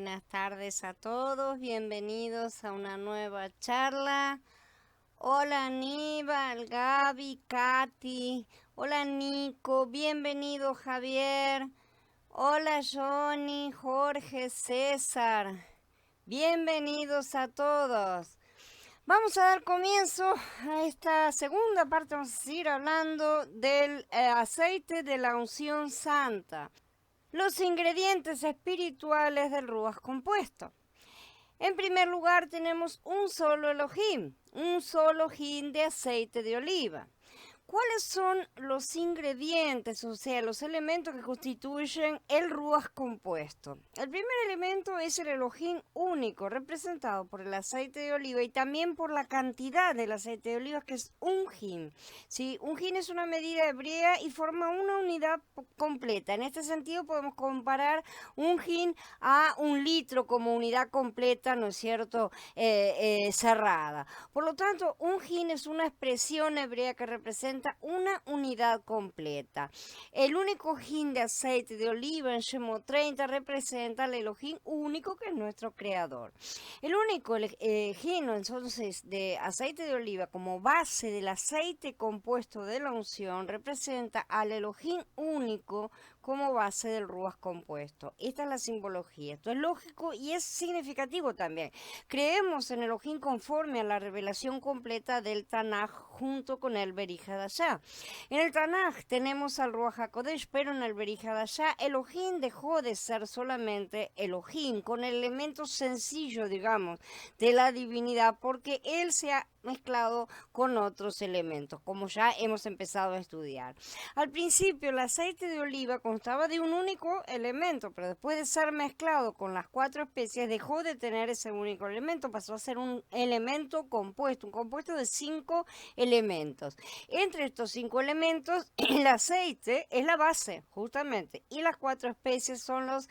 buenas tardes a todos, bienvenidos a una nueva charla. Hola Aníbal, Gaby, Katy, hola Nico, bienvenido Javier, hola Johnny, Jorge, César, bienvenidos a todos. Vamos a dar comienzo a esta segunda parte, vamos a seguir hablando del aceite de la unción santa. Los ingredientes espirituales del Ruach compuesto. En primer lugar tenemos un solo Elohim, un solo hin de aceite de oliva. ¿Cuáles son los ingredientes, o sea, los elementos que constituyen el Ruach compuesto? El primer elemento es el Elohim único, representado por el aceite de oliva y también por la cantidad del aceite de oliva, que es un hin. ¿Sí? Un hin es una medida hebrea y forma una unidad completa. En este sentido podemos comparar un hin a un litro como unidad completa, ¿no es cierto?, cerrada. Por lo tanto, un hin es una expresión hebrea que representa una unidad completa. El único hin de aceite de oliva en Shemot 30 representa al Elohim único, que es nuestro creador. El único hin entonces de aceite de oliva como base del aceite compuesto de la unción representa al Elohim único como base del Ruach compuesto. Esta es la simbología. Esto es lógico y es significativo también. Creemos en Elohim conforme a la revelación completa del Tanaj junto con el Beri Hadashah. En el Tanaj tenemos al Ruach HaKodesh, pero en el Beri Hadashah Elohim dejó de ser solamente Elohim, con el elemento sencillo, digamos, de la divinidad, porque él se ha mezclado con otros elementos, como ya hemos empezado a estudiar. Al principio el aceite de oliva constaba de un único elemento, pero después de ser mezclado con las 4 especies dejó de tener ese único elemento, pasó a ser un elemento compuesto, un compuesto de 5 elementos. Entre estos 5 elementos, el aceite es la base, justamente, y las 4 especies son los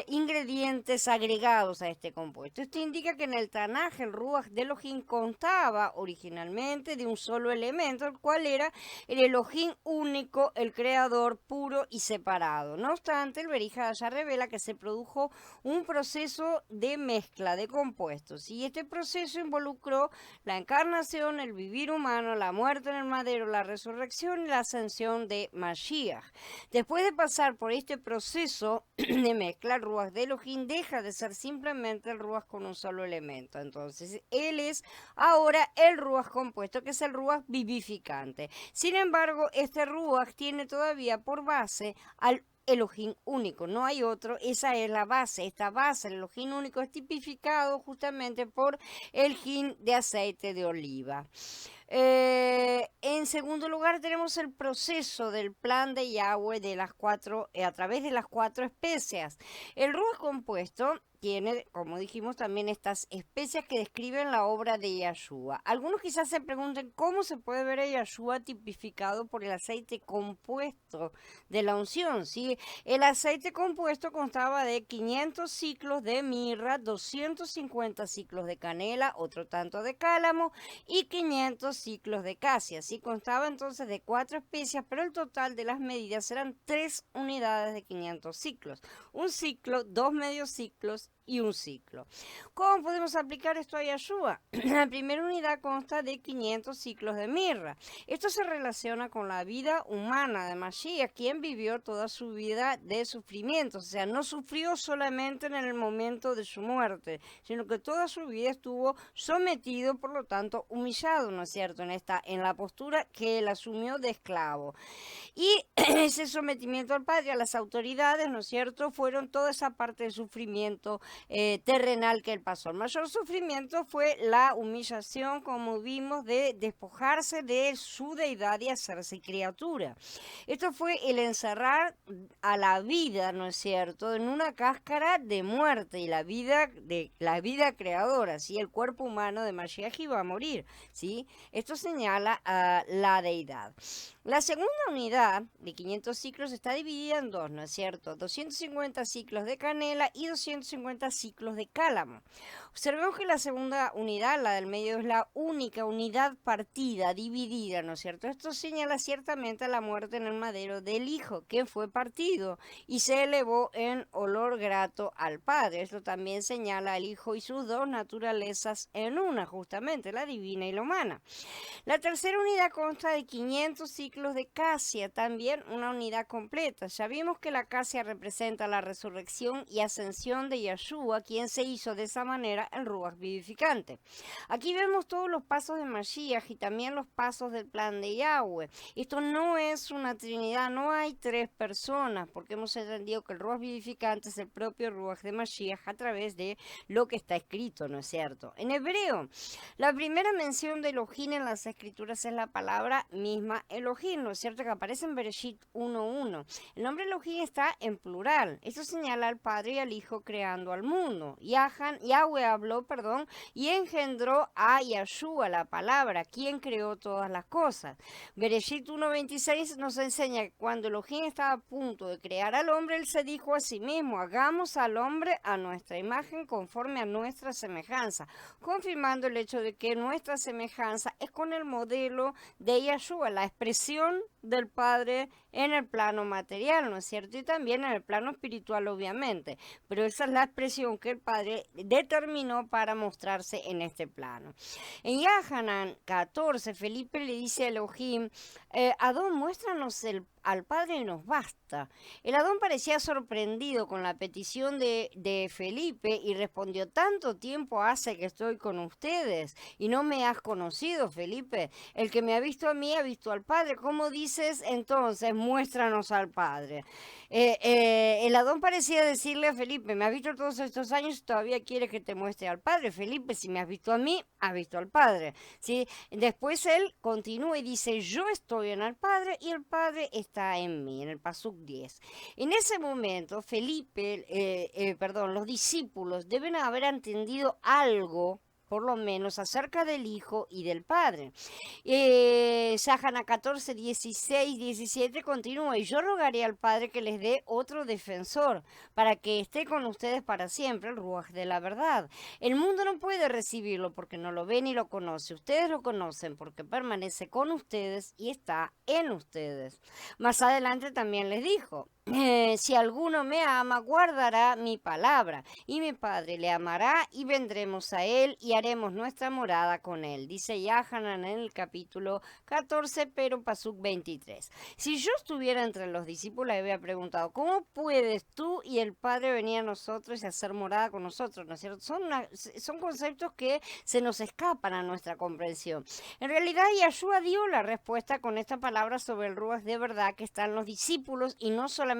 ingredientes agregados a este compuesto. Esto indica que en el Tanaj el Ruach de Elohim constaba originalmente de un solo elemento, el cual era el Elohim único, el creador puro y separado. No obstante, el Beri Hadashah revela que se produjo un proceso de mezcla de compuestos, y este proceso involucró la encarnación, el vivir humano, la muerte en el madero, la resurrección y la ascensión de Mashiach. Después de pasar por este proceso de mezcla, el Ruach de Elohim deja de ser simplemente el Ruach con un solo elemento. Entonces, él es ahora el Ruach compuesto, que es el Ruach vivificante. Sin embargo, este Ruach tiene todavía por base al Elohim único, no hay otro, esa es la base. Esta base, el Elohim único, es tipificado justamente por el hin de aceite de oliva. En segundo lugar tenemos el proceso del plan de Yahweh de las 4, a través de las 4 especias. El Ruach compuesto tiene, como dijimos, también estas especias que describen la obra de Yahshua. Algunos quizás se pregunten cómo se puede ver a Yahshua tipificado por el aceite compuesto de la unción. ¿Sí? El aceite compuesto constaba de 500 ciclos de mirra, 250 ciclos de canela, otro tanto de cálamo y 500 ciclos de casia. ¿Sí? Constaba entonces de 4 especias, pero el total de las medidas eran 3 unidades de 500 ciclos. Un ciclo, 2 medios ciclos y un ciclo. ¿Cómo podemos aplicar esto a Yahshua? La primera unidad consta de 500 ciclos de mirra. Esto se relaciona con la vida humana de Mashiach, quien vivió toda su vida de sufrimiento. O sea, no sufrió solamente en el momento de su muerte, sino que toda su vida estuvo sometido, por lo tanto, humillado, ¿no es cierto?, en la postura que él asumió de esclavo. Y ese sometimiento al Padre, a las autoridades, ¿no es cierto?, fueron toda esa parte de sufrimiento terrenal que él pasó. El mayor sufrimiento fue la humillación, como vimos, de despojarse de su deidad y hacerse criatura. Esto fue el encerrar a la vida, ¿no es cierto?, en una cáscara de muerte, y la vida creadora, ¿sí? El cuerpo humano de Mashiach iba a morir, ¿sí? Esto señala a la deidad. La segunda unidad de 500 ciclos está dividida en dos, ¿no es cierto? 250 ciclos de canela y 250 ciclos de cálamo. Observemos que la segunda unidad, la del medio, es la única unidad partida, dividida, ¿no es cierto? Esto señala ciertamente la muerte en el madero del Hijo, que fue partido y se elevó en olor grato al Padre. Esto también señala al Hijo y sus dos naturalezas en una, justamente, la divina y la humana. La tercera unidad consta de 500 ciclos de casia, también una unidad completa. Ya vimos que la casia representa la resurrección y ascensión de Yeshua, quien se hizo de esa manera el Ruach vivificante. Aquí vemos todos los pasos de Mashiach y también los pasos del plan de Yahweh. Esto no es una trinidad, no hay tres personas, porque hemos entendido que el Ruach vivificante es el propio Ruach de Mashiach a través de lo que está escrito, ¿no es cierto? En hebreo, la primera mención de Elohim en las escrituras es la palabra misma Elohim, ¿no es cierto? Que aparece en Bereshit 1.1. El nombre Elohim está en plural. Esto señala al Padre y al Hijo creando al mundo. Yahweh habló, y engendró a Yeshua, la palabra, quien creó todas las cosas. Bereshit 1.26 nos enseña que cuando Elohim estaba a punto de crear al hombre, él se dijo a sí mismo, hagamos al hombre a nuestra imagen conforme a nuestra semejanza, confirmando el hecho de que nuestra semejanza es con el modelo de Yeshua, la expresión del Padre en el plano material, ¿no es cierto? Y también en el plano espiritual, obviamente. Pero esa es la expresión que el Padre determinó para mostrarse en este plano. En Yahanan 14, Felipe le dice a Elohim, Adón, muéstranos al Padre y nos basta. El Adón parecía sorprendido con la petición de Felipe y respondió, tanto tiempo hace que estoy con ustedes y no me has conocido, Felipe. El que me ha visto a mí ha visto al Padre. ¿Cómo dices entonces, muéstranos al Padre? El Adón parecía decirle a Felipe, me has visto todos estos años y todavía quieres que te muestre al Padre. Felipe, si me has visto a mí, has visto al Padre. ¿Sí? Después él continúa y dice, yo estoy en el Padre y el Padre está en mí, en el Pasuk 10. En ese momento, los discípulos deben haber entendido algo, por lo menos acerca del Hijo y del Padre. Shahana 14, 16, 17 continúa, y yo rogaré al Padre que les dé otro defensor, para que esté con ustedes para siempre, el Ruach de la verdad. El mundo no puede recibirlo porque no lo ve ni lo conoce. Ustedes lo conocen porque permanece con ustedes y está en ustedes. Más adelante también les dijo, si alguno me ama, guardará mi palabra, y mi Padre le amará, y vendremos a él, y haremos nuestra morada con él. Dice Yahanan en el capítulo 14, pero Pasuk 23. Si yo estuviera entre los discípulos, le había preguntado, ¿cómo puedes tú y el Padre venir a nosotros y hacer morada con nosotros? ¿No es cierto? Son conceptos que se nos escapan a nuestra comprensión. En realidad, Yeshua dio la respuesta con esta palabra sobre el Ruach de verdad que están los discípulos, y no solamente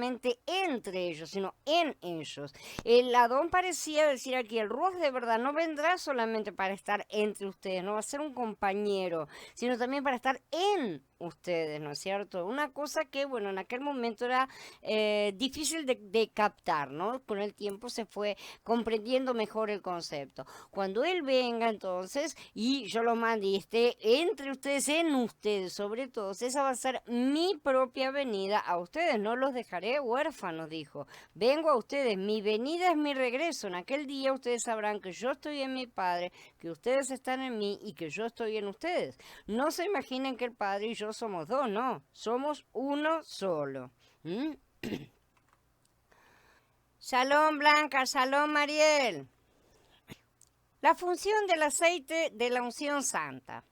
entre ellos, sino en ellos. El Adón parecía decir aquí, el Ruach de verdad no vendrá solamente para estar entre ustedes, no va a ser un compañero, sino también para estar en ustedes, ¿no es cierto? Una cosa que, bueno, en aquel momento era difícil de captar, ¿no? Con el tiempo se fue comprendiendo mejor el concepto. Cuando Él venga, entonces, y yo lo mande y esté entre ustedes, en ustedes, sobre todo, esa va a ser mi propia venida a ustedes, no los dejaré huérfanos, dijo. Vengo a ustedes, mi venida es mi regreso. En aquel día ustedes sabrán que yo estoy en mi Padre, que ustedes están en mí y que yo estoy en ustedes. No se imaginen que el Padre y yo somos dos, no, somos uno solo. Shalom Blanca, shalom Mariel. La función del aceite de la unción santa.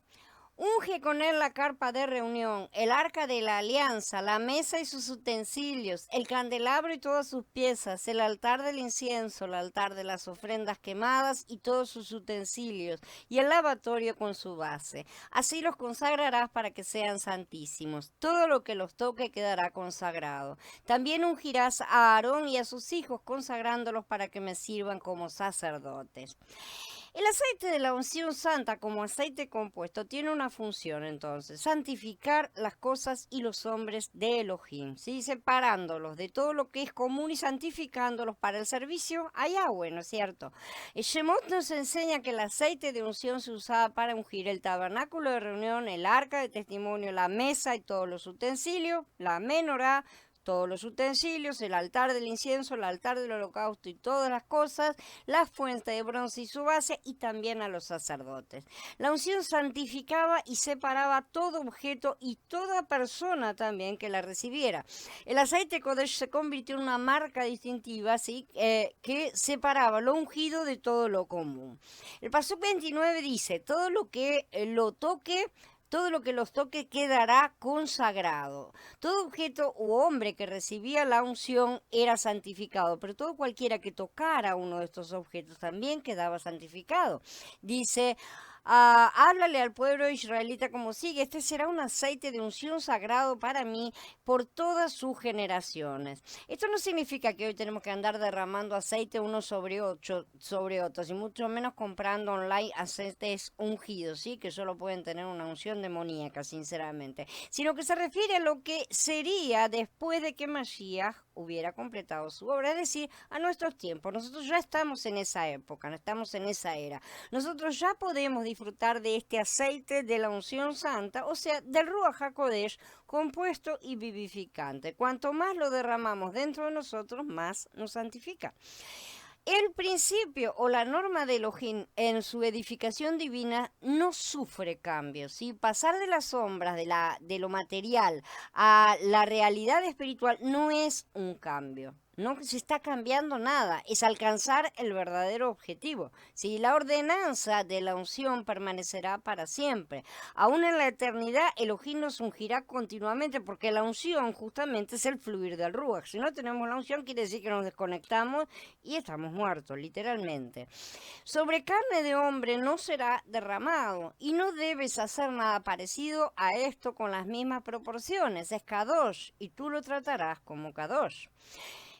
Unge con él la carpa de reunión, el arca de la alianza, la mesa y sus utensilios, el candelabro y todas sus piezas, el altar del incienso, el altar de las ofrendas quemadas y todos sus utensilios, y el lavatorio con su base. Así los consagrarás para que sean santísimos. Todo lo que los toque quedará consagrado. También ungirás a Aarón y a sus hijos, consagrándolos para que me sirvan como sacerdotes. El aceite de la unción santa como aceite compuesto tiene una función entonces, santificar las cosas y los hombres de Elohim, ¿sí? Separándolos de todo lo que es común y santificándolos para el servicio a Yahweh, ¿no es cierto? El Shemot nos enseña que el aceite de unción se usaba para ungir el tabernáculo de reunión, el arca de testimonio, la mesa y todos los utensilios, la menorá, todos los utensilios, el altar del incienso, el altar del holocausto y todas las cosas, la fuente de bronce y su base, y también a los sacerdotes. La unción santificaba y separaba todo objeto y toda persona también que la recibiera. El aceite Kodesh se convirtió en una marca distintiva, ¿sí? Que separaba lo ungido de todo lo común. El Pasuk 29 dice, todo lo que los toque quedará consagrado. Todo objeto u hombre que recibía la unción era santificado, pero todo cualquiera que tocara uno de estos objetos también quedaba santificado. Dice, háblale al pueblo israelita como sigue, este será un aceite de unción sagrado para mí por todas sus generaciones. Esto no significa que hoy tenemos que andar derramando aceite uno sobre otros, y mucho menos comprando online aceites ungidos, ¿sí? Que solo pueden tener una unción demoníaca, sinceramente, sino que se refiere a lo que sería después de que Mashiach hubiera completado su obra, es decir, a nuestros tiempos. Nosotros ya estamos en esa época, no estamos en esa era. Nosotros ya podemos disfrutar de este aceite de la unción santa, o sea, del Ruach HaKodesh, compuesto y vivificante. Cuanto más lo derramamos dentro de nosotros, más nos santifica. El principio o la norma de Elohim en su edificación divina no sufre cambios, ¿sí? Pasar de las sombras de lo material a la realidad espiritual no es un cambio. No se está cambiando nada, es alcanzar el verdadero objetivo. ¿Sí? La ordenanza de la unción permanecerá para siempre. Aún en la eternidad, Elohim nos ungirá continuamente, porque la unción justamente es el fluir del Ruach. Si no tenemos la unción, quiere decir que nos desconectamos y estamos muertos, literalmente. Sobre carne de hombre no será derramado, y no debes hacer nada parecido a esto con las mismas proporciones. Es Kadosh, y tú lo tratarás como Kadosh.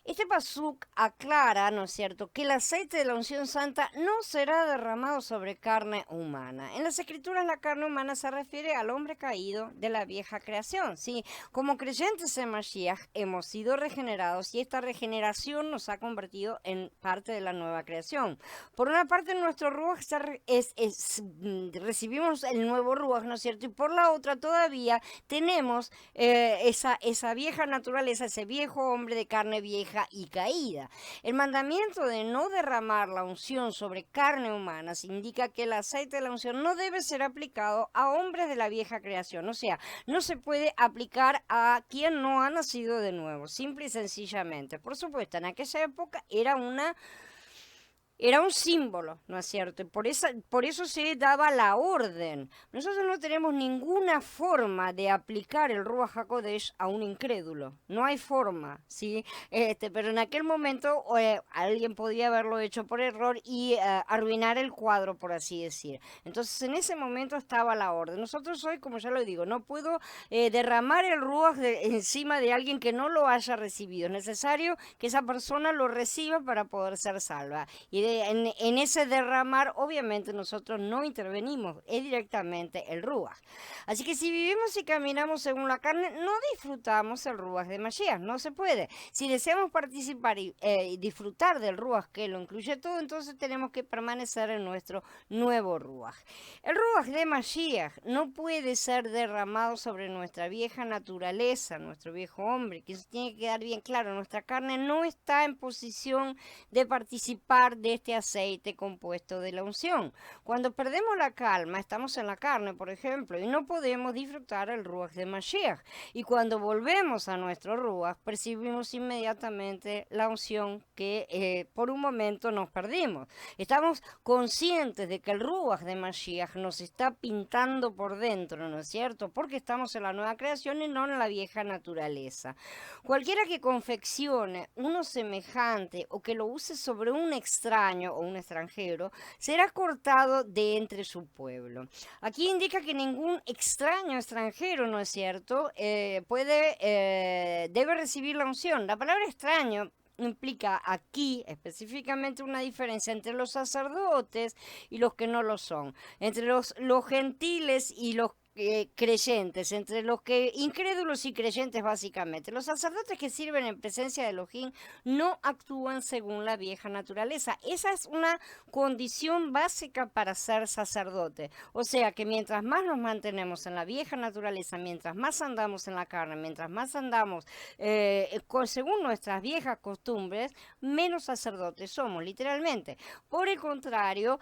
Este pasuk aclara, ¿no es cierto?, que el aceite de la unción santa no será derramado sobre carne humana. En las escrituras la carne humana se refiere al hombre caído de la vieja creación, ¿sí? Como creyentes en Mashiach hemos sido regenerados, y esta regeneración nos ha convertido en parte de la nueva creación. Por una parte, nuestro Ruach recibimos el nuevo Ruach, ¿no es cierto?, y por la otra todavía tenemos esa vieja naturaleza, ese viejo hombre de carne vieja y caída. El mandamiento de no derramar la unción sobre carne humana indica que el aceite de la unción no debe ser aplicado a hombres de la vieja creación, o sea, no se puede aplicar a quien no ha nacido de nuevo, simple y sencillamente. Por supuesto, en aquella época era un símbolo, ¿no es cierto? Por eso se daba la orden. Nosotros no tenemos ninguna forma de aplicar el Ruach HaKodesh a un incrédulo. No hay forma, ¿sí? Pero en aquel momento alguien podía haberlo hecho por error y arruinar el cuadro, por así decir. Entonces, en ese momento estaba la orden. Nosotros hoy, como ya lo digo, no puedo derramar el Ruach encima de alguien que no lo haya recibido. Es necesario que esa persona lo reciba para poder ser salva. Y en ese derramar, obviamente, nosotros no intervenimos, es directamente el Ruach. Así que si vivimos y caminamos según la carne, no disfrutamos el Ruach de Mashiach, no se puede. Si deseamos participar y disfrutar del Ruach, que lo incluye todo, entonces tenemos que permanecer en nuestro nuevo Ruach. El Ruach de Mashiach no puede ser derramado sobre nuestra vieja naturaleza, nuestro viejo hombre, que eso tiene que quedar bien claro. Nuestra carne no está en posición de participar de este aceite compuesto de la unción. Cuando perdemos la calma, estamos en la carne, por ejemplo, y no podemos disfrutar el Ruach de Mashiach. Y cuando volvemos a nuestro Ruach, percibimos inmediatamente la unción que por un momento nos perdimos. Estamos conscientes de que el Ruach de Mashiach nos está pintando por dentro, ¿no es cierto? Porque estamos en la nueva creación y no en la vieja naturaleza. Cualquiera que confeccione uno semejante o que lo use sobre un extraño o un extranjero, será cortado de entre su pueblo. Aquí indica que ningún extranjero, ¿no es cierto?, debe recibir la unción. La palabra extraño implica aquí específicamente una diferencia entre los sacerdotes y los que no lo son, entre los gentiles y los creyentes, entre los que incrédulos y creyentes básicamente. Los sacerdotes que sirven en presencia de Elohim no actúan según la vieja naturaleza. Esa es una condición básica para ser sacerdote. O sea que mientras más nos mantenemos en la vieja naturaleza, mientras más andamos en la carne, mientras más andamos según nuestras viejas costumbres, menos sacerdotes somos, literalmente. Por el contrario,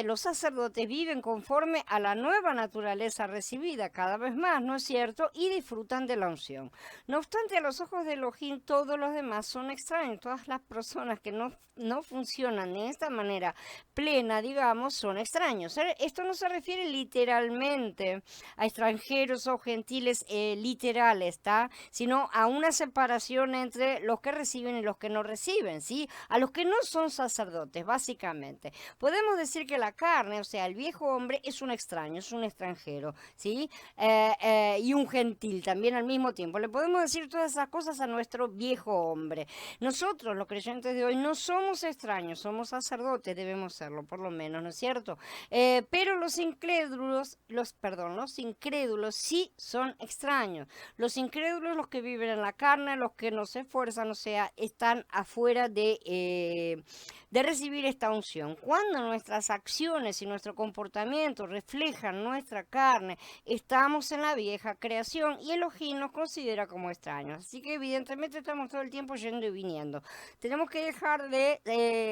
los sacerdotes viven conforme a la nueva naturaleza recibida cada vez más, ¿no es cierto? Y disfrutan de la unción. No obstante, a los ojos de Elohim, todos los demás son extraños. Todas las personas que no funcionan de esta manera plena, digamos, son extraños. Esto no se refiere literalmente a extranjeros o gentiles literales, ¿está? Sino a una separación entre los que reciben y los que no reciben, ¿sí? A los que no son sacerdotes, básicamente. Podemos decir que la carne, o sea, el viejo hombre, es un extraño, es un extranjero, ¿sí? Y un gentil también al mismo tiempo. Le podemos decir todas esas cosas a nuestro viejo hombre. Nosotros, los creyentes de hoy, no somos extraños, somos sacerdotes, debemos serlo, por lo menos, ¿no es cierto? Pero los incrédulos sí son extraños. Los incrédulos, los que viven en la carne, los que no se esfuerzan, o sea, están afuera de recibir esta unción. Cuando nuestras acciones y nuestro comportamiento reflejan nuestra carne, estamos en la vieja creación y Elohim nos considera como extraños. Así que evidentemente estamos todo el tiempo yendo y viniendo. Tenemos que dejar de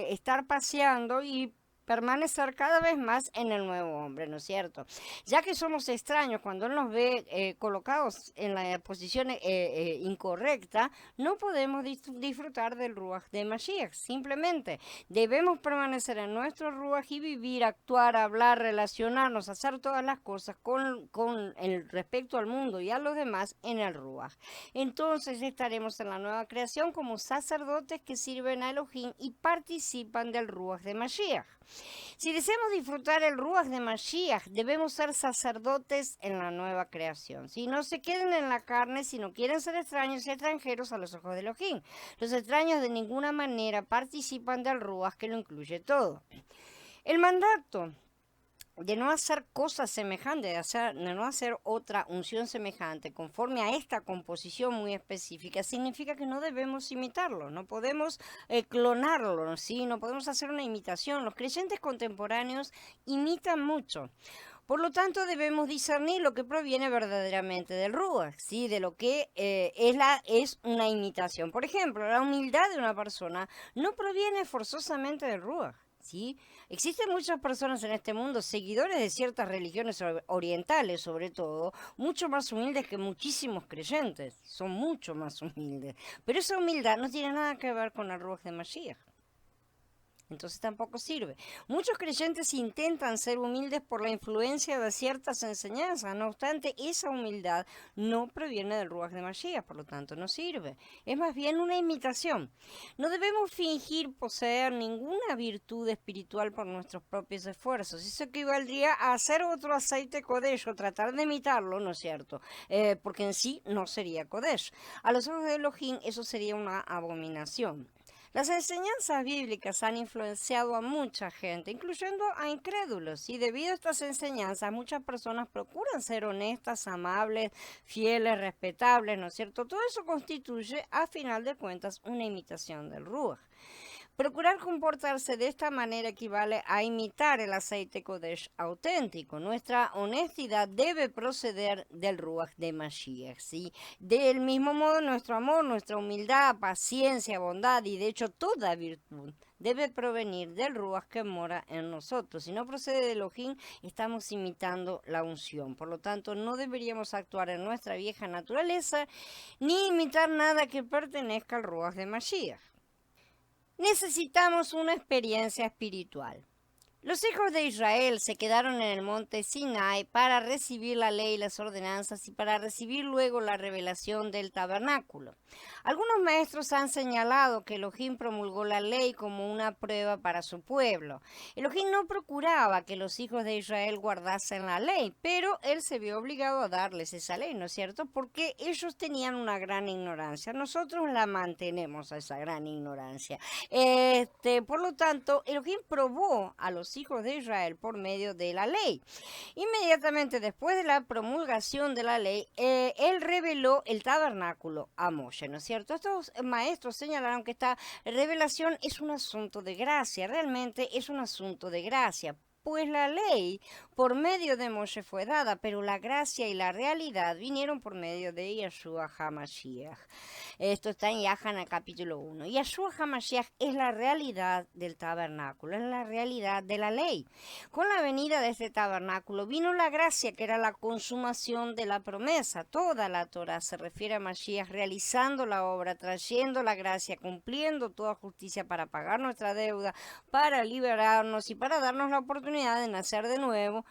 estar paseando y permanecer cada vez más en el nuevo hombre, ¿no es cierto? Ya que somos extraños, cuando Él nos ve colocados en la posición incorrecta, no podemos disfrutar del Ruach de Mashiach. Simplemente debemos permanecer en nuestro Ruach y vivir, actuar, hablar, relacionarnos, hacer todas las cosas con el respecto al mundo y a los demás en el Ruach. Entonces estaremos en la nueva creación como sacerdotes que sirven a Elohim y participan del Ruach de Mashiach. Si deseamos disfrutar el Ruach de Mashiach, debemos ser sacerdotes en la nueva creación. Si no se queden en la carne, si no quieren ser extraños y extranjeros a los ojos de Elohim. Los extraños de ninguna manera participan del Ruach que lo incluye todo. El mandato de no hacer cosas semejantes, de no hacer otra unción semejante conforme a esta composición muy específica, significa que no debemos imitarlo, no podemos clonarlo, ¿sí? No podemos hacer una imitación. Los creyentes contemporáneos imitan mucho. Por lo tanto, debemos discernir lo que proviene verdaderamente del Ruach, ¿sí? De lo que es una imitación. Por ejemplo, la humildad de una persona no proviene forzosamente del Ruach, ¿sí? Existen muchas personas en este mundo, seguidores de ciertas religiones orientales sobre todo, mucho más humildes que muchísimos creyentes, son mucho más humildes. Pero esa humildad no tiene nada que ver con el Ruach de Mashiach. Entonces tampoco sirve. Muchos creyentes intentan ser humildes por la influencia de ciertas enseñanzas. No obstante, esa humildad no proviene del Ruach de Mashiach, por lo tanto no sirve. Es más bien una imitación. No debemos fingir poseer ninguna virtud espiritual por nuestros propios esfuerzos. Eso equivaldría a hacer otro aceite Kodesh o tratar de imitarlo, ¿no es cierto? Porque en sí no sería Kodesh. A los ojos de Elohim eso sería una abominación. Las enseñanzas bíblicas han influenciado a mucha gente, incluyendo a incrédulos, y debido a estas enseñanzas muchas personas procuran ser honestas, amables, fieles, respetables, ¿no es cierto? Todo eso constituye, a final de cuentas, una imitación del Ruach. Procurar comportarse de esta manera equivale a imitar el aceite Kodesh auténtico. Nuestra honestidad debe proceder del Ruach de Mashiach, ¿sí? Del mismo modo, nuestro amor, nuestra humildad, paciencia, bondad y de hecho toda virtud debe provenir del Ruach que mora en nosotros. Si no procede de Elohim, estamos imitando la unción. Por lo tanto, no deberíamos actuar en nuestra vieja naturaleza ni imitar nada que pertenezca al Ruach de Mashiach. Necesitamos una experiencia espiritual. Los hijos de Israel se quedaron en el monte Sinai para recibir la ley y las ordenanzas y para recibir luego la revelación del tabernáculo. Algunos maestros han señalado que Elohim promulgó la ley como una prueba para su pueblo. Elohim no procuraba que los hijos de Israel guardasen la ley, pero él se vio obligado a darles esa ley, ¿no es cierto? Porque ellos tenían una gran ignorancia. Nosotros la mantenemos a esa gran ignorancia. Por lo tanto, Elohim probó a los hijos de Israel por medio de la ley. Inmediatamente después de la promulgación de la ley, él reveló el tabernáculo a Moshe, ¿no es cierto? Estos maestros señalaron que esta revelación es un asunto de gracia, realmente es un asunto de gracia. Pues la ley por medio de Moshe fue dada, pero la gracia y la realidad vinieron por medio de Yeshua HaMashiach. Esto está en Yahana capítulo 1. Yeshua HaMashiach es la realidad del tabernáculo, es la realidad de la ley. Con la venida de este tabernáculo vino la gracia, que era la consumación de la promesa. Toda la Torah se refiere a Mashiach realizando la obra, trayendo la gracia, cumpliendo toda justicia para pagar nuestra deuda, para liberarnos y para darnos la oportunidad de nacer de nuevo.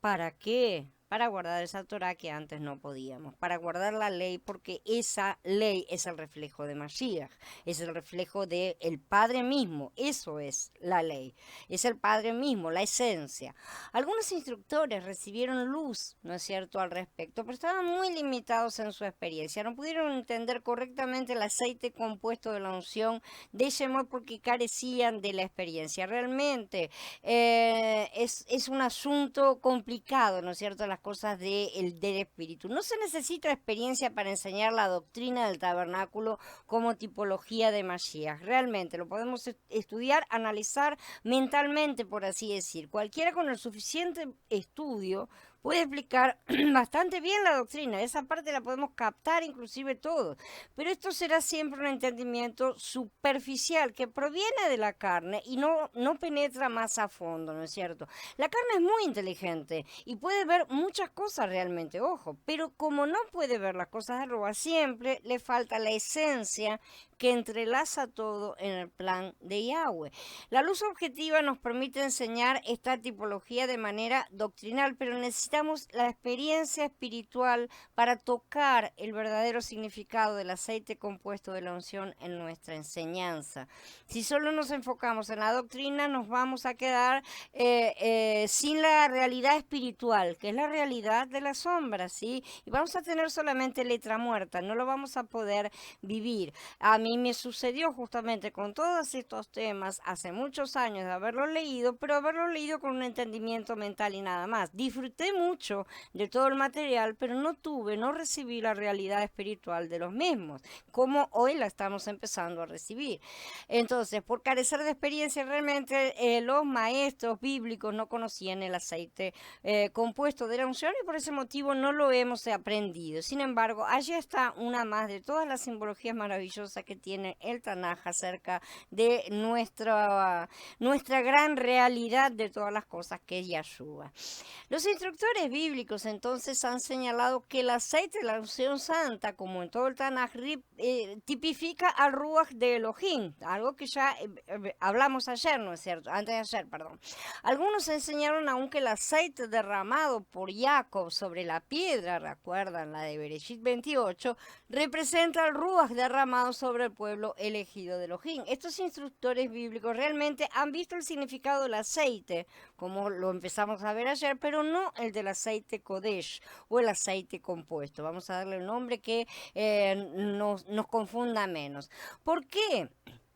¿Para qué? Para guardar esa Torah que antes no podíamos, para guardar la ley, porque esa ley es el reflejo de Mashiach, es el reflejo del Padre mismo, eso es la ley, es el Padre mismo, la esencia. Algunos instructores recibieron luz, ¿no es cierto?, al respecto, pero estaban muy limitados en su experiencia, no pudieron entender correctamente el aceite compuesto de la unción de Shemot porque carecían de la experiencia. Realmente es un asunto complicado, ¿no es cierto?, las cosas del espíritu. No se necesita experiencia para enseñar la doctrina del tabernáculo como tipología de Mashiach. Realmente lo podemos estudiar, analizar mentalmente, por así decir. Cualquiera con el suficiente estudio puede explicar bastante bien la doctrina. Esa parte la podemos captar inclusive todos. Pero esto será siempre un entendimiento superficial que proviene de la carne y no penetra más a fondo, ¿no es cierto? La carne es muy inteligente y puede ver muchas cosas realmente, ojo, pero como no puede ver las cosas de Ruach, siempre le falta la esencia que entrelaza todo en el plan de Yahweh. La luz objetiva nos permite enseñar esta tipología de manera doctrinal, pero necesitamos la experiencia espiritual para tocar el verdadero significado del aceite compuesto de la unción en nuestra enseñanza. Si solo nos enfocamos en la doctrina, nos vamos a quedar sin la realidad espiritual, que es la realidad de la sombra, ¿sí? Y vamos a tener solamente letra muerta, no lo vamos a poder vivir. A mí me sucedió justamente con todos estos temas hace muchos años de haberlo leído, pero haberlo leído con un entendimiento mental y nada más. Disfruté mucho de todo el material, pero no recibí la realidad espiritual de los mismos, como hoy la estamos empezando a recibir. Entonces, por carecer de experiencia, realmente los maestros bíblicos no conocían el aceite compuesto de la unción y por ese motivo no lo hemos aprendido. Sin embargo, allí está una más de todas las simbologías maravillosas que tiene el Tanaj acerca de nuestra gran realidad de todas las cosas que es Yahshua. Los instructores bíblicos entonces han señalado que el aceite de la unción santa, como en todo el Tanaj, tipifica al Ruach de Elohim, algo que ya hablamos ayer, ¿no es cierto? Antes de ayer, perdón. Algunos enseñaron aún que el aceite derramado por Jacob sobre la piedra, recuerdan la de Bereshit 28, representa al Ruach derramado sobre el pueblo elegido de Elohim. Estos instructores bíblicos realmente han visto el significado del aceite, como lo empezamos a ver ayer, pero no el del aceite Kodesh o el aceite compuesto. Vamos a darle un nombre que nos confunda menos. ¿Por qué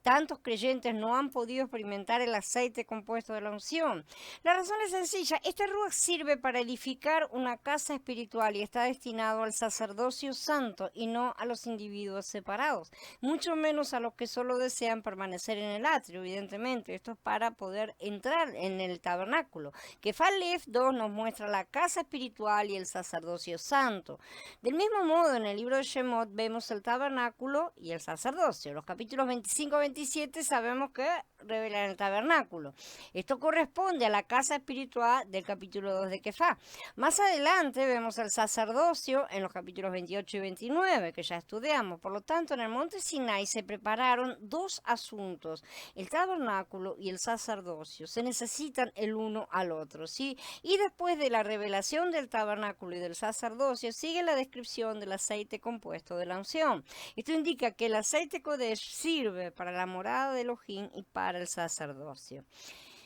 tantos creyentes no han podido experimentar el aceite compuesto de la unción? La razón es sencilla. Este Ruach sirve para edificar una casa espiritual y está destinado al sacerdocio santo y no a los individuos separados, mucho menos a los que solo desean permanecer en el atrio, evidentemente. Esto es para poder entrar en el tabernáculo. Kefalef 2 nos muestra la casa espiritual y el sacerdocio santo. Del mismo modo, en el libro de Shemot vemos el tabernáculo y el sacerdocio. Los capítulos 25 y 27 sabemos que revelan el tabernáculo. Esto corresponde a la casa espiritual del capítulo 2 de Kefá. Más adelante vemos el sacerdocio en los capítulos 28 y 29, que ya estudiamos. Por lo tanto, en el monte Sinai se prepararon dos asuntos, el tabernáculo y el sacerdocio. Se necesitan el uno al otro, ¿sí? Y después de la revelación del tabernáculo y del sacerdocio, sigue la descripción del aceite compuesto de la unción. Esto indica que el aceite Kodesh sirve para la morada de Elohim y para el sacerdocio.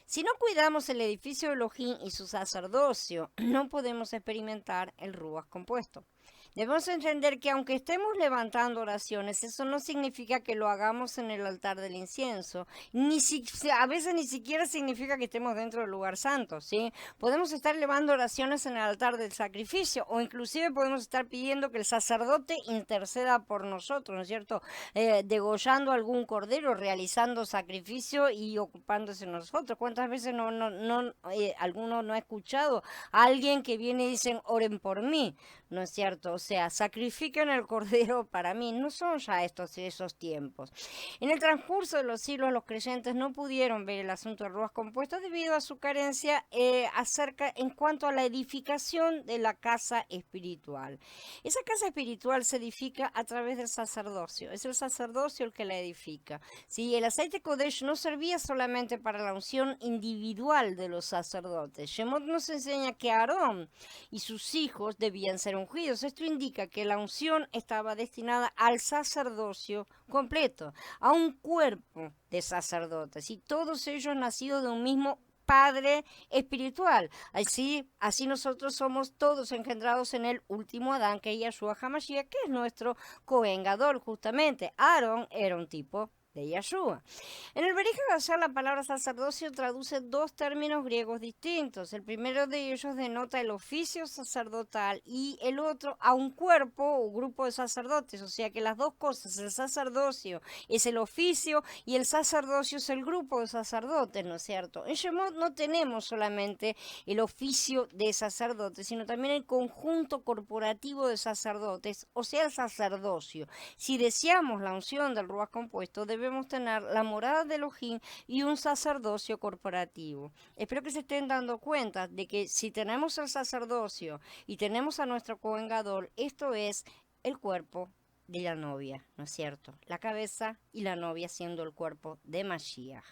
Si no cuidamos el edificio de Elohim y su sacerdocio, no podemos experimentar el Ruach compuesto. Debemos entender que aunque estemos levantando oraciones, eso no significa que lo hagamos en el altar del incienso. A veces ni siquiera significa que estemos dentro del lugar santo, ¿sí? Podemos estar elevando oraciones en el altar del sacrificio o inclusive podemos estar pidiendo que el sacerdote interceda por nosotros, ¿no es cierto? Degollando algún cordero, realizando sacrificio y ocupándose de nosotros. ¿Cuántas veces alguno no ha escuchado a alguien que viene y dicen, oren por mí? ¿No es cierto? O sea, sacrifiquen el cordero para mí. No son ya esos tiempos. En el transcurso de los siglos, los creyentes no pudieron ver el asunto del Ruach compuesto debido a su carencia en cuanto a la edificación de la casa espiritual. Esa casa espiritual se edifica a través del sacerdocio. Es el sacerdocio el que la edifica. ¿Sí? El aceite Kodesh no servía solamente para la unción individual de los sacerdotes. Shemot nos enseña que Aarón y sus hijos debían ser ungidos. Esto indica que la unción estaba destinada al sacerdocio completo, a un cuerpo de sacerdotes, y todos ellos nacidos de un mismo Padre espiritual. Así nosotros somos todos engendrados en el último Adán, que es Yahshua HaMashiach, que es nuestro Cohen Gadol, justamente. Aarón era un tipo de Yahshua. En el Berij HaGashar la palabra sacerdocio traduce dos términos griegos distintos. El primero de ellos denota el oficio sacerdotal y el otro a un cuerpo o grupo de sacerdotes. O sea que las dos cosas, el sacerdocio es el oficio y el sacerdocio es el grupo de sacerdotes, ¿no es cierto? En Shemot no tenemos solamente el oficio de sacerdotes, sino también el conjunto corporativo de sacerdotes, o sea, el sacerdocio. Si deseamos la unción del Ruach compuesto, debemos tener la morada de Elohim y un sacerdocio corporativo. Espero que se estén dando cuenta de que si tenemos el sacerdocio y tenemos a nuestro Cohen Gadol, esto es el cuerpo de la novia, ¿no es cierto? La cabeza y la novia siendo el cuerpo de Mashiach.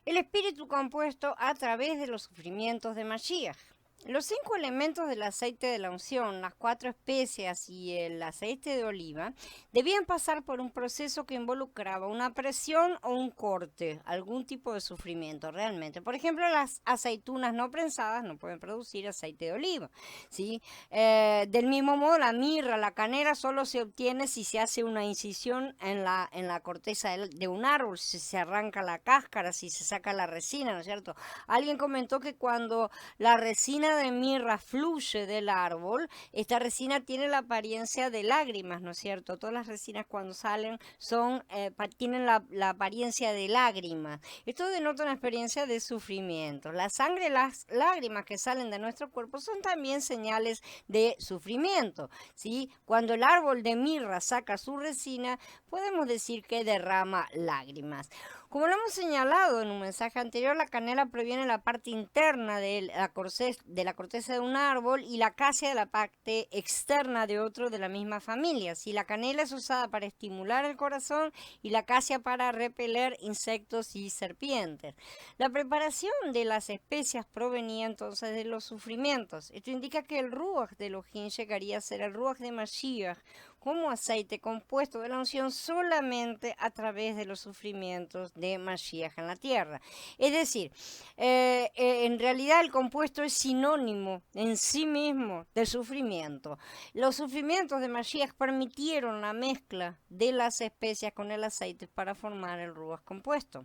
El espíritu compuesto a través de los sufrimientos de Mashiach. Los 5 elementos del aceite de la unción, las 4 especias y el aceite de oliva, debían pasar por un proceso que involucraba una presión o un corte, algún tipo de sufrimiento realmente. Por ejemplo, las aceitunas no prensadas no pueden producir aceite de oliva, ¿sí? Del mismo modo, la mirra, la canela solo se obtiene si se hace una incisión en la corteza de un árbol, si se arranca la cáscara, si se saca la resina, ¿no es cierto? Alguien comentó que cuando la resina de mirra fluye del árbol, esta resina tiene la apariencia de lágrimas, ¿no es cierto? Todas las resinas cuando salen tienen la apariencia de lágrimas. Esto denota una experiencia de sufrimiento. La sangre y las lágrimas que salen de nuestro cuerpo son también señales de sufrimiento, ¿sí? Cuando el árbol de mirra saca su resina, podemos decir que derrama lágrimas. Como lo hemos señalado en un mensaje anterior, la canela proviene de la parte interna de la corteza de un árbol y la acacia de la parte externa de otro de la misma familia. Si la canela es usada para estimular el corazón y la acacia para repeler insectos y serpientes. La preparación de las especias provenía entonces de los sufrimientos. Esto indica que el Ruach de Elohim llegaría a ser el Ruach de Mashiach como aceite compuesto de la unción solamente a través de los sufrimientos de Mashiach en la tierra. Es decir, en realidad el compuesto es sinónimo en sí mismo del sufrimiento. Los sufrimientos de Mashiach permitieron la mezcla de las especias con el aceite para formar el Ruach compuesto.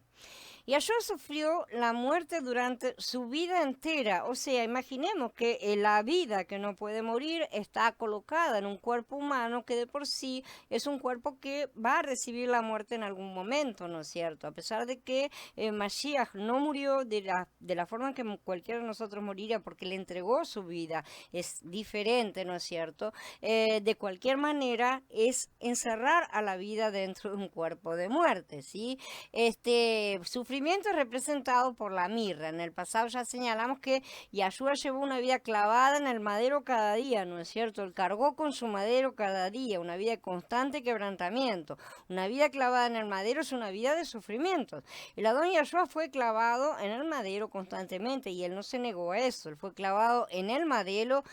Yahshua sufrió la muerte durante su vida entera. O sea, imaginemos que la vida que no puede morir está colocada en un cuerpo humano que por sí es un cuerpo que va a recibir la muerte en algún momento, ¿no es cierto? A pesar de que Mashiach no murió de la forma en que cualquiera de nosotros moriría porque le entregó su vida, es diferente, ¿no es cierto? De cualquier manera es encerrar a la vida dentro de un cuerpo de muerte, ¿sí? Este sufrimiento es representado por la mirra. En el pasado ya señalamos que Yahshua llevó una vida clavada en el madero cada día, ¿no es cierto? Él cargó con su madero cada día, una vida de constante quebrantamiento. Una vida clavada en el madero es una vida de sufrimientos. El Adón Yahshua fue clavado en el madero constantemente y él no se negó a eso. Él fue clavado en el madero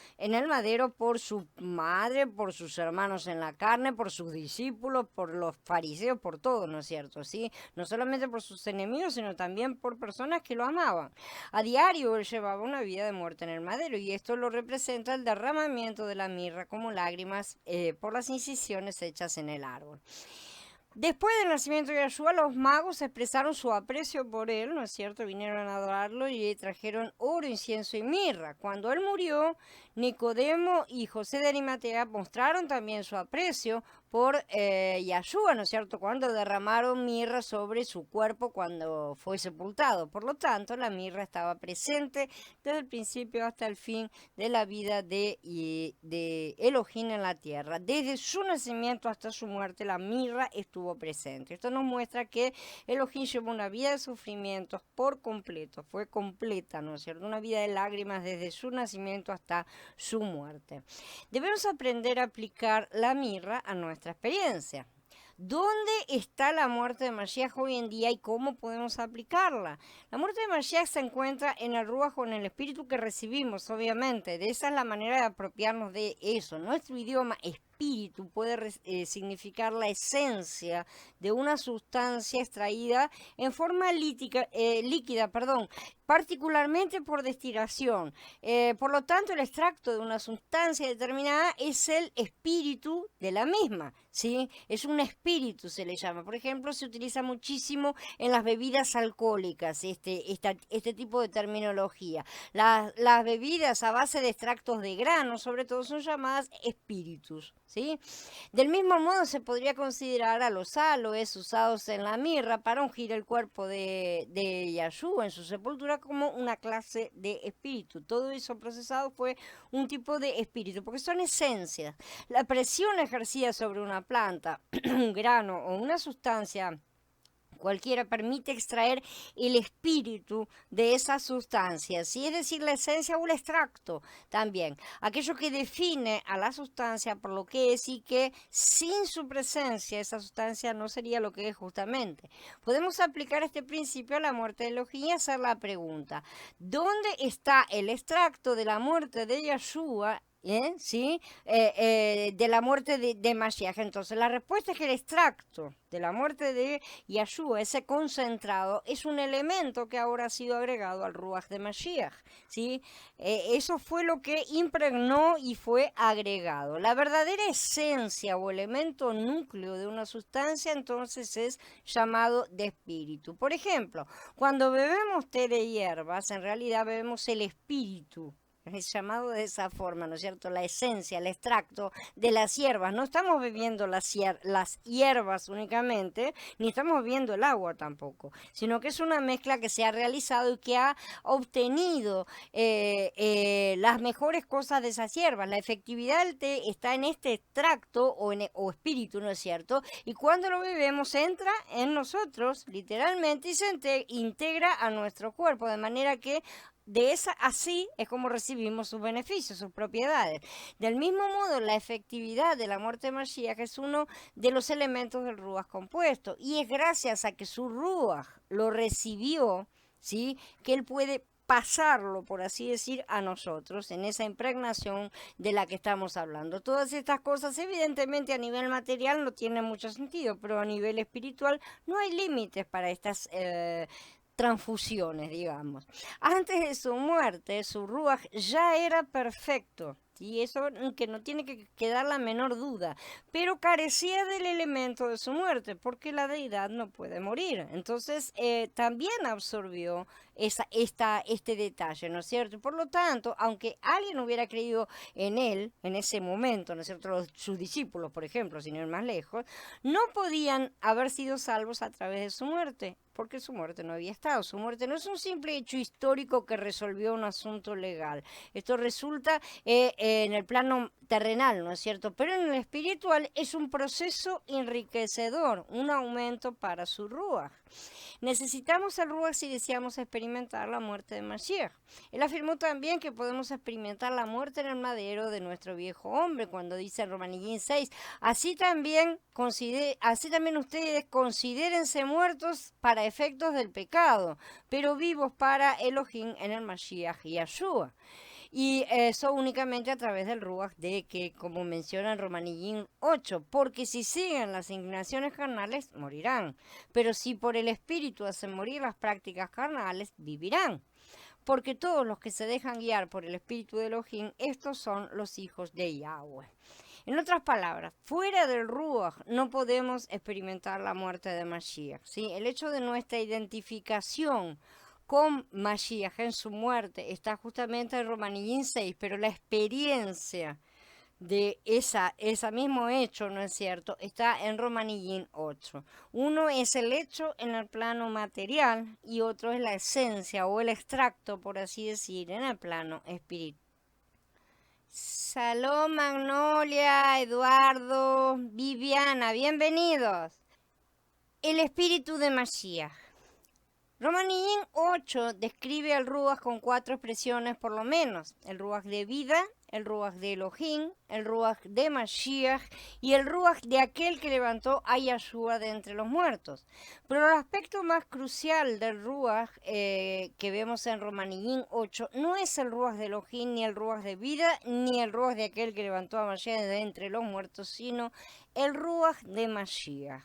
por su madre, por sus hermanos en la carne, por sus discípulos, por los fariseos, por todo, ¿no es cierto? ¿Sí? No solamente por sus enemigos, sino también por personas que lo amaban. A diario él llevaba una vida de muerte en el madero y esto lo representa el derramamiento de la mirra como lágrimas por las incisiones hechas en el árbol. Después del nacimiento de Yahshua, los magos expresaron su aprecio por él, ¿no es cierto? Vinieron a adorarlo y trajeron oro, incienso y mirra. Cuando él murió, Nicodemo y José de Arimatea mostraron también su aprecio por Yahshua, ¿no es cierto? Cuando derramaron mirra sobre su cuerpo cuando fue sepultado. Por lo tanto, la mirra estaba presente desde el principio hasta el fin de la vida de Elohim en la tierra. Desde su nacimiento hasta su muerte, la mirra estuvo presente. Esto nos muestra que Elohim llevó una vida de sufrimientos por completo, fue completa, ¿no es cierto? Una vida de lágrimas desde su nacimiento hasta su muerte. Debemos aprender a aplicar la mirra a nuestra experiencia. ¿Dónde está la muerte de Mashiach hoy en día y cómo podemos aplicarla? La muerte de Mashiach se encuentra en el Ruach o en el espíritu que recibimos, obviamente. De esa es la manera de apropiarnos de eso. Nuestro idioma espíritu puede significar la esencia de una sustancia extraída en forma líquida, particularmente por destilación. Por lo tanto, el extracto de una sustancia determinada es el espíritu de la misma, ¿sí? Es un espíritu, se le llama. Por ejemplo, se utiliza muchísimo en las bebidas alcohólicas este tipo de terminología. Las bebidas a base de extractos de grano, sobre todo, son llamadas espíritus, ¿sí? Del mismo modo se podría considerar a los aloes usados en la mirra para ungir el cuerpo de Yahshua en su sepultura como una clase de espíritu. Todo eso procesado fue un tipo de espíritu, porque son esencias. La presión ejercida sobre una planta, un grano o una sustancia cualquiera permite extraer el espíritu de esa sustancia, ¿sí? Es decir, la esencia o el extracto también, aquello que define a la sustancia por lo que es y que sin su presencia esa sustancia no sería lo que es justamente. Podemos aplicar este principio a la muerte de Elohim y hacer la pregunta, ¿dónde está el extracto de la muerte de Yahshua? ¿Sí? De la muerte de Mashiach. Entonces, la respuesta es que el extracto de la muerte de Yahshua, ese concentrado, es un elemento que ahora ha sido agregado al Ruach de Mashiach, ¿sí? Eso fue lo que impregnó y fue agregado. La verdadera esencia o elemento núcleo de una sustancia, entonces, es llamado de espíritu. Por ejemplo, cuando bebemos té de hierbas, en realidad bebemos el espíritu. Es llamado de esa forma, ¿no es cierto? La esencia, el extracto de las hierbas. No estamos bebiendo las hierbas únicamente, ni estamos bebiendo el agua tampoco, sino que es una mezcla que se ha realizado y que ha obtenido las mejores cosas de esas hierbas. La efectividad del té está en este extracto o espíritu, ¿no es cierto? Y cuando lo bebemos entra en nosotros, literalmente, y se integra a nuestro cuerpo, de manera que así es como recibimos sus beneficios, sus propiedades. Del mismo modo, la efectividad de la muerte de Mashiach es uno de los elementos del Ruach compuesto. Y es gracias a que su Ruach lo recibió, ¿sí?, que él puede pasarlo, por así decir, a nosotros en esa impregnación de la que estamos hablando. Todas estas cosas, evidentemente, a nivel material no tienen mucho sentido, pero a nivel espiritual no hay límites para estas transfusiones, digamos. Antes de su muerte, su ruaj ya era perfecto. Y eso que no tiene que quedar la menor duda, pero carecía del elemento de su muerte, porque la deidad no puede morir. Entonces también absorbió este detalle, ¿no es cierto? Por lo tanto, aunque alguien hubiera creído en él en ese momento, ¿no es cierto? Sus discípulos, por ejemplo, sin ir más lejos, no podían haber sido salvos a través de su muerte, porque su muerte no había estado. Su muerte no es un simple hecho histórico que resolvió un asunto legal. Esto resulta en el plano terrenal, ¿no es cierto? Pero en el espiritual es un proceso enriquecedor, un aumento para su ruaj. Necesitamos el ruaj si deseamos experimentar la muerte de Mashiach. Él afirmó también que podemos experimentar la muerte en el madero de nuestro viejo hombre, cuando dice en Romanillín 6, así también ustedes considérense muertos para efectos del pecado, pero vivos para Elohim en el Mashiach y Yahshua. Y eso únicamente a través del ruaj de que, como menciona en Romanillín 8, porque si siguen las inclinaciones carnales, morirán. Pero si por el espíritu hacen morir las prácticas carnales, vivirán. Porque todos los que se dejan guiar por el espíritu de Elohim, estos son los hijos de Yahweh. En otras palabras, fuera del ruaj no podemos experimentar la muerte de Mashiach, ¿sí? El hecho de nuestra identificación con Mashiach en su muerte está justamente en Romanillín 6, pero la experiencia de ese mismo hecho, ¿no es cierto?, está en Romanillín 8. Uno es el hecho en el plano material y otro es la esencia o el extracto, por así decir, en el plano espiritual. Salón, Magnolia, Eduardo, Viviana, bienvenidos. El espíritu de Mashiach. Romanillín 8 describe al ruaj con 4 expresiones por lo menos: el ruaj de vida, el ruaj de Elohim, el ruaj de Mashiach y el ruaj de aquel que levantó a Yahshua de entre los muertos. Pero el aspecto más crucial del ruaj que vemos en Romanillín 8 no es el ruaj de Elohim, ni el ruaj de vida, ni el ruaj de aquel que levantó a Mashiach de entre los muertos, sino el ruaj de Mashiach.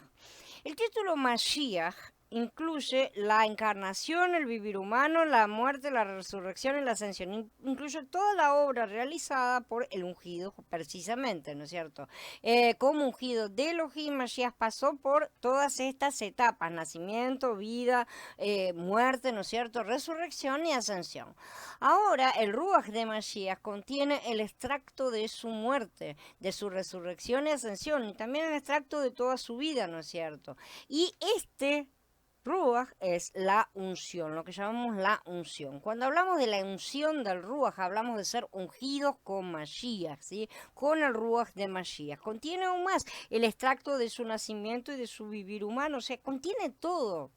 El título Mashiach incluye la encarnación, el vivir humano, la muerte, la resurrección y la ascensión. Incluye toda la obra realizada por el ungido, precisamente, ¿no es cierto? Como ungido de Elohim, Mashiach pasó por todas estas etapas: nacimiento, vida, muerte, ¿no es cierto?, resurrección y ascensión. Ahora, el ruaj de Mashiach contiene el extracto de su muerte, de su resurrección y ascensión, y también el extracto de toda su vida, ¿no es cierto? Y este ruaj es la unción, lo que llamamos la unción. Cuando hablamos de la unción del ruaj, hablamos de ser ungidos con Mashiach, ¿sí? Con el ruaj de Mashiach. Contiene aún más el extracto de su nacimiento y de su vivir humano, o sea, contiene todo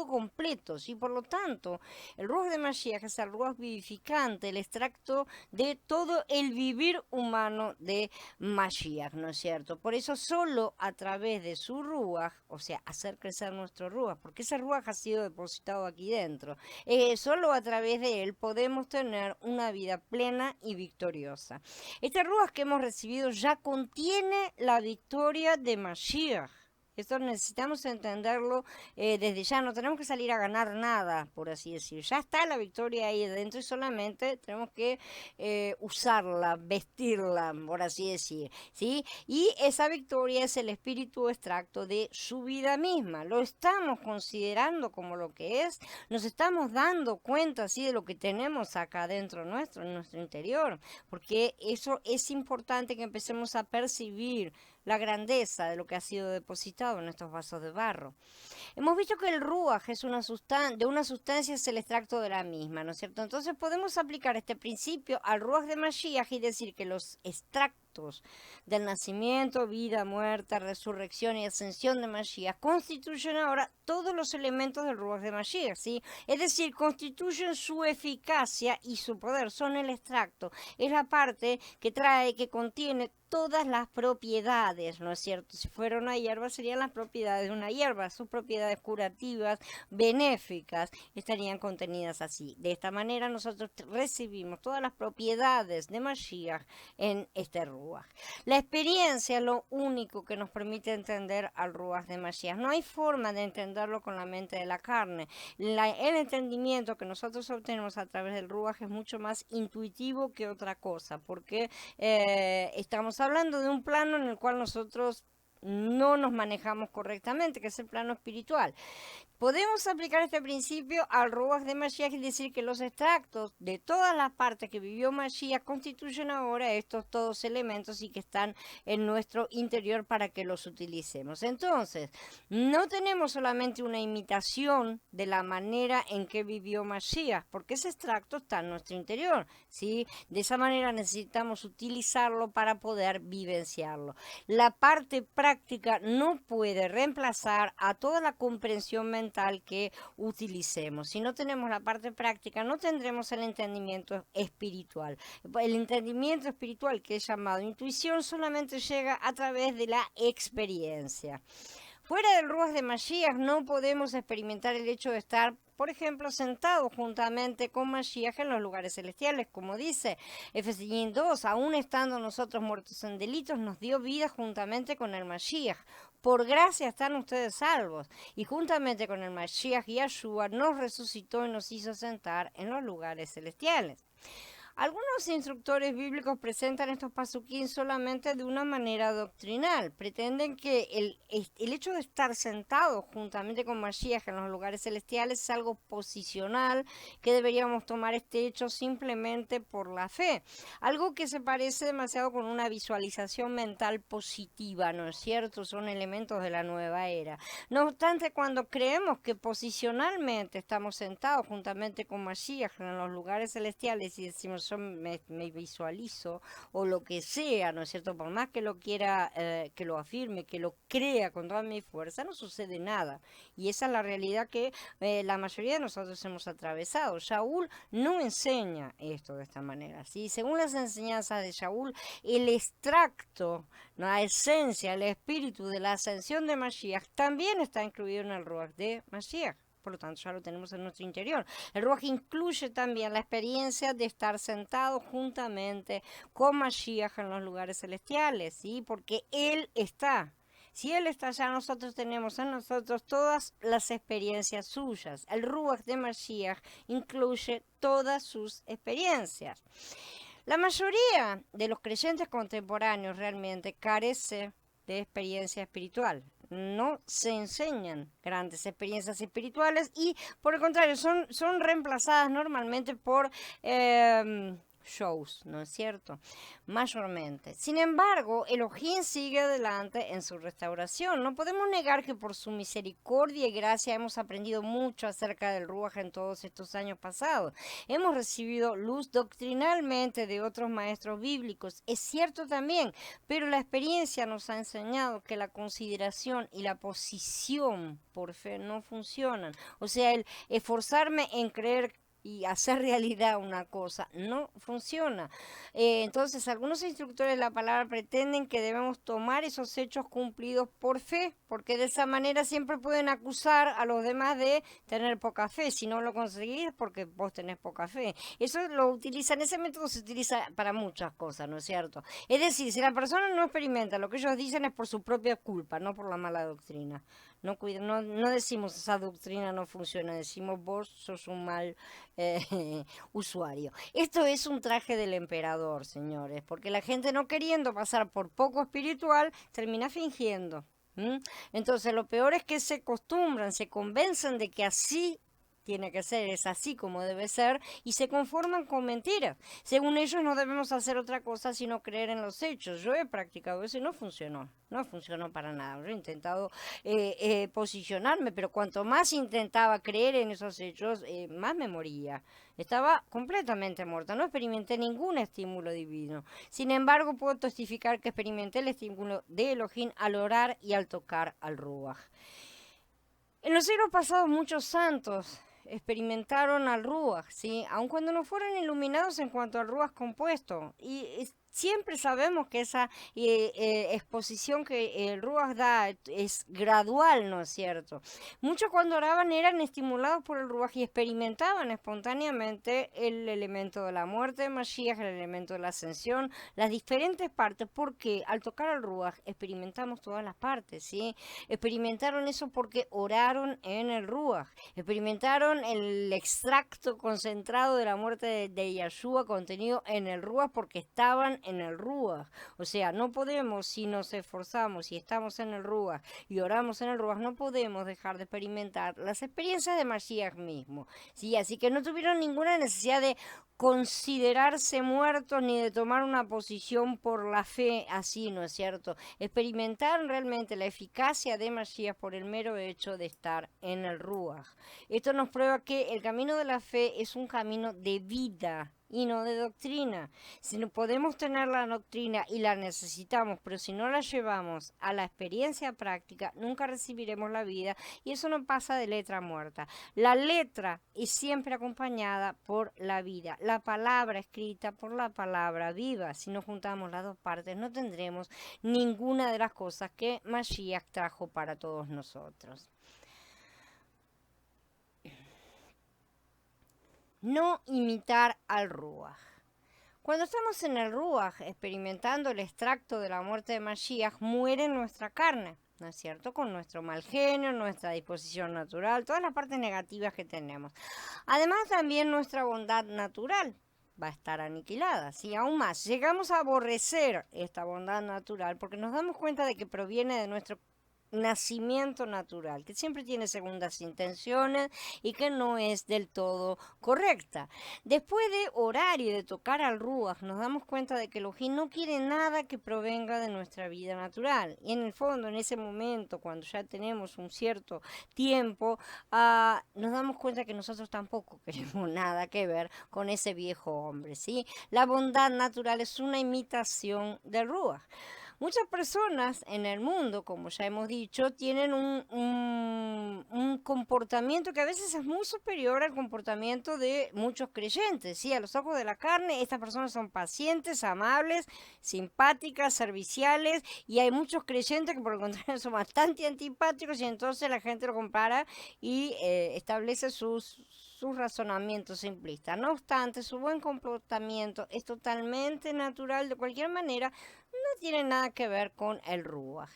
completo, ¿sí? Por lo tanto, el ruaj de Mashiach es el ruaj vivificante, el extracto de todo el vivir humano de Mashiach, ¿no es cierto? Por eso solo a través de su ruaj, o sea, hacer crecer nuestro ruaj, porque ese ruaj ha sido depositado aquí dentro, solo a través de él podemos tener una vida plena y victoriosa. Este ruaj que hemos recibido ya contiene la victoria de Mashiach. Esto necesitamos entenderlo desde ya. No tenemos que salir a ganar nada, por así decir. Ya está la victoria ahí dentro y solamente tenemos que usarla, vestirla, por así decir, ¿sí? Y esa victoria es el espíritu extracto de su vida misma. Lo estamos considerando como lo que es. Nos estamos dando cuenta, ¿sí?, de lo que tenemos acá dentro nuestro, en nuestro interior. Porque eso es importante, que empecemos a percibir la grandeza de lo que ha sido depositado en estos vasos de barro. Hemos visto que el ruaj es de una sustancia es el extracto de la misma, ¿no es cierto? Entonces podemos aplicar este principio al ruaj de Mashiach y decir que los extractos del nacimiento, vida, muerte, resurrección y ascensión de Mashiach constituyen ahora todos los elementos del ruaj de Mashiach, ¿sí? Es decir, constituyen su eficacia y su poder, son el extracto, es la parte que contiene todas las propiedades, ¿no es cierto? Si fuera una hierba, serían las propiedades de una hierba, sus propiedades curativas, benéficas, estarían contenidas así. De esta manera nosotros recibimos todas las propiedades de Mashiach en este Ruach. La experiencia es lo único que nos permite entender al Ruach de Mashiach. No hay forma de entenderlo con la mente de la carne. El entendimiento que nosotros obtenemos a través del Ruach es mucho más intuitivo que otra cosa, porque estamos hablando de un plano en el cual nosotros no nos manejamos correctamente, que es el plano espiritual. Podemos aplicar este principio al Ruach de Mashiach y decir que los extractos de todas las partes que vivió Mashiach constituyen ahora estos todos elementos y que están en nuestro interior para que los utilicemos. Entonces, no tenemos solamente una imitación de la manera en que vivió Mashiach, porque ese extracto está en nuestro interior, ¿sí? De esa manera necesitamos utilizarlo para poder vivenciarlo. La parte práctica no puede reemplazar a toda la comprensión mental que utilicemos. Si no tenemos la parte práctica, no tendremos el entendimiento espiritual. El entendimiento espiritual, que es llamado intuición, solamente llega a través de la experiencia. Fuera del Ruach de Mashiach no podemos experimentar el hecho de estar, por ejemplo, sentados juntamente con Mashiach en los lugares celestiales, como dice Efesios 2, aún estando nosotros muertos en delitos, nos dio vida juntamente con el Mashiach. Por gracia están ustedes salvos, y juntamente con el Mashiach Yahshua nos resucitó y nos hizo sentar en los lugares celestiales. Algunos instructores bíblicos presentan estos pasuquín solamente de una manera doctrinal. Pretenden que el hecho de estar sentado juntamente con Mashiach en los lugares celestiales es algo posicional, que deberíamos tomar este hecho simplemente por la fe. Algo que se parece demasiado con una visualización mental positiva, ¿no es cierto? Son elementos de la nueva era. No obstante, cuando creemos que posicionalmente estamos sentados juntamente con Mashiach en los lugares celestiales y decimos, yo me visualizo o lo que sea, ¿no es cierto? Por más que lo quiera, que lo afirme, que lo crea con toda mi fuerza, no sucede nada. Y esa es la realidad que la mayoría de nosotros hemos atravesado. Shaul no enseña esto de esta manera, ¿sí? Según las enseñanzas de Shaul, el extracto, la esencia, el espíritu de la ascensión de Mashiach también está incluido en el Ruach de Mashiach. Por lo tanto, ya lo tenemos en nuestro interior. El Ruach incluye también la experiencia de estar sentado juntamente con Mashiach en los lugares celestiales, ¿sí? Porque Él está. Si Él está allá, nosotros tenemos en nosotros todas las experiencias suyas. El Ruach de Mashiach incluye todas sus experiencias. La mayoría de los creyentes contemporáneos realmente carece de experiencia espiritual. No se enseñan grandes experiencias espirituales y por el contrario son reemplazadas normalmente por shows, ¿no es cierto? Mayormente. Sin embargo, Elohim sigue adelante en su restauración. No podemos negar que por su misericordia y gracia hemos aprendido mucho acerca del Ruach en todos estos años pasados. Hemos recibido luz doctrinalmente de otros maestros bíblicos. Es cierto también, pero la experiencia nos ha enseñado que la consideración y la posición por fe no funcionan. O sea, el esforzarme en creer y hacer realidad una cosa no funciona. Entonces, algunos instructores de la palabra pretenden que debemos tomar esos hechos cumplidos por fe, porque de esa manera siempre pueden acusar a los demás de tener poca fe. Si no lo conseguís, porque vos tenés poca fe. Eso lo utilizan, ese método se utiliza para muchas cosas, ¿no es cierto? Es decir, si la persona no experimenta lo que ellos dicen es por su propia culpa, no por la mala doctrina. No decimos esa doctrina no funciona, decimos vos sos un mal usuario. Esto es un traje del emperador, señores, porque la gente no queriendo pasar por poco espiritual termina fingiendo. Entonces lo peor es que se acostumbran, se convencen de que así tiene que ser, es así como debe ser, y se conforman con mentiras. Según ellos no debemos hacer otra cosa sino creer en los hechos. Yo he practicado eso y no funcionó para nada. Yo he intentado posicionarme, pero cuanto más intentaba creer en esos hechos, más me moría. Estaba completamente muerta, no experimenté ningún estímulo divino. Sin embargo, puedo testificar que experimenté el estímulo de Elohim al orar y al tocar al Ruach. En los siglos pasados muchos santos experimentaron al Ruach, ¿sí? Aun cuando no fueron iluminados en cuanto al Ruach compuesto. Y siempre sabemos que esa exposición que el Ruach da es gradual, ¿no es cierto? Muchos cuando oraban eran estimulados por el Ruach y experimentaban espontáneamente el elemento de la muerte de Mashiach, el elemento de la ascensión, las diferentes partes, porque al tocar al Ruach experimentamos todas las partes, ¿sí? Experimentaron eso porque oraron en el Ruach, experimentaron el extracto concentrado de la muerte de Yahshua contenido en el Ruach porque estaban en el Ruach. O sea, no podemos, si nos esforzamos y estamos en el Ruach y oramos en el Ruach, no podemos dejar de experimentar las experiencias de Mashiach mismo, ¿sí? Así que no tuvieron ninguna necesidad de considerarse muertos ni de tomar una posición por la fe así, ¿no es cierto? Experimentaron realmente la eficacia de Mashiach por el mero hecho de estar en el Ruach. Esto nos prueba que el camino de la fe es un camino de vida y no de doctrina. Si no podemos tener la doctrina y la necesitamos, pero si no la llevamos a la experiencia práctica, nunca recibiremos la vida y eso no pasa de letra muerta. La letra es siempre acompañada por la vida, la palabra escrita por la palabra viva. Si no juntamos las dos partes, no tendremos ninguna de las cosas que Mashiach trajo para todos nosotros. No imitar al Ruach. Cuando estamos en el Ruach, experimentando el extracto de la muerte de Mashiach, muere nuestra carne, ¿no es cierto? Con nuestro mal genio, nuestra disposición natural, todas las partes negativas que tenemos. Además, también nuestra bondad natural va a estar aniquilada, ¿sí? Aún más, llegamos a aborrecer esta bondad natural porque nos damos cuenta de que proviene de nuestro nacimiento natural, que siempre tiene segundas intenciones y que no es del todo correcta. Después de orar y de tocar al Ruach, nos damos cuenta de que Elohim no quiere nada que provenga de nuestra vida natural. Y en el fondo, en ese momento, cuando ya tenemos un cierto tiempo, nos damos cuenta que nosotros tampoco queremos nada que ver con ese viejo hombre, ¿sí? La bondad natural es una imitación del Ruach. Muchas personas en el mundo, como ya hemos dicho, tienen un comportamiento que a veces es muy superior al comportamiento de muchos creyentes. ¿Sí? A los ojos de la carne, estas personas son pacientes, amables, simpáticas, serviciales, y hay muchos creyentes que por el contrario son bastante antipáticos y entonces la gente lo compara y establece sus razonamientos simplistas. No obstante, su buen comportamiento es totalmente natural. De cualquier manera, no tiene nada que ver con el Ruach.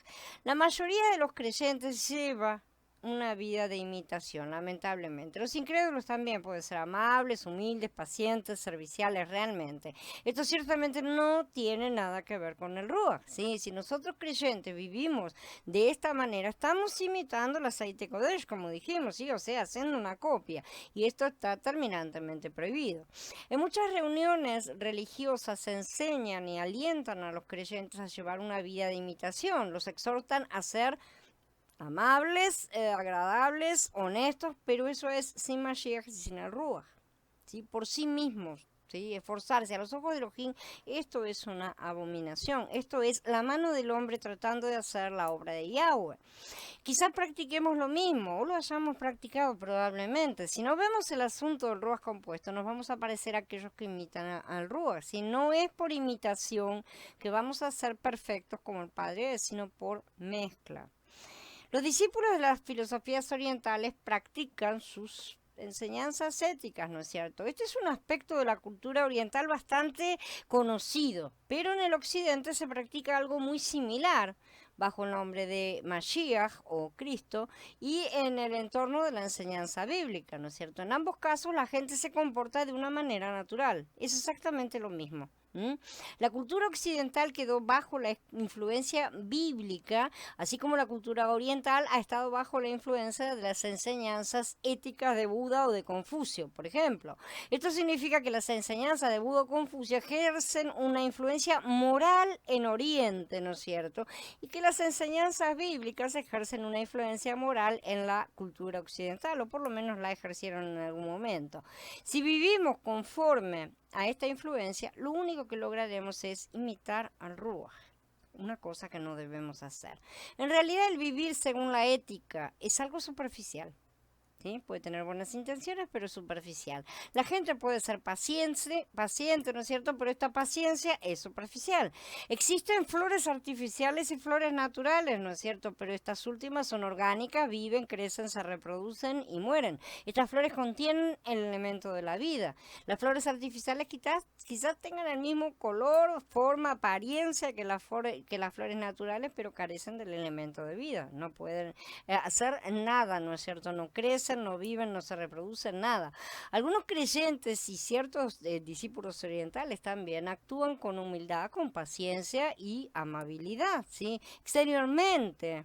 La mayoría de los creyentes lleva una vida de imitación, lamentablemente. Los incrédulos también pueden ser amables, humildes, pacientes, serviciales, realmente. Esto ciertamente no tiene nada que ver con el Ruach, ¿sí? Si nosotros creyentes vivimos de esta manera, estamos imitando el aceite Kodesh, como dijimos, ¿sí? O sea, haciendo una copia. Y esto está terminantemente prohibido. En muchas reuniones religiosas se enseñan y alientan a los creyentes a llevar una vida de imitación. Los exhortan a ser amables, agradables, honestos, pero eso es sin Mashiach y sin el Ruach, ¿sí? Por sí mismos, ¿sí? Esforzarse a los ojos de Elohim, esto es una abominación, esto es la mano del hombre tratando de hacer la obra de Yahweh. Quizás practiquemos lo mismo, o lo hayamos practicado probablemente. Si no vemos el asunto del Ruach compuesto, nos vamos a parecer a aquellos que imitan al Ruach. Si no es por imitación que vamos a ser perfectos como el Padre es, sino por mezcla. Los discípulos de las filosofías orientales practican sus enseñanzas éticas, ¿no es cierto? Este es un aspecto de la cultura oriental bastante conocido, pero en el occidente se practica algo muy similar bajo el nombre de Mashiach o Cristo y en el entorno de la enseñanza bíblica, ¿no es cierto? En ambos casos la gente se comporta de una manera natural, es exactamente lo mismo. La cultura occidental quedó bajo la influencia bíblica, así como la cultura oriental ha estado bajo la influencia de las enseñanzas éticas de Buda o de Confucio, por ejemplo. Esto significa que las enseñanzas de Buda o Confucio ejercen una influencia moral en Oriente, ¿no es cierto? Y que las enseñanzas bíblicas ejercen una influencia moral en la cultura occidental, o por lo menos la ejercieron en algún momento. Si vivimos conforme a esta influencia, lo único que lograremos es imitar al Ruach, una cosa que no debemos hacer. En realidad, el vivir según la ética es algo superficial. ¿sí? Puede tener buenas intenciones, pero es superficial. La gente puede ser paciente, ¿no es cierto? Pero esta paciencia es superficial. Existen flores artificiales y flores naturales, ¿no es cierto? Pero estas últimas son orgánicas, viven, crecen, se reproducen y mueren. Estas flores contienen el elemento de la vida. Las flores artificiales quizás tengan el mismo color, forma, apariencia que las flores naturales, pero carecen del elemento de vida. No pueden hacer nada, ¿no es cierto? No crecen, no viven, no se reproducen, nada. Algunos creyentes y ciertos discípulos orientales también actúan con humildad, con paciencia y amabilidad, ¿sí? Exteriormente,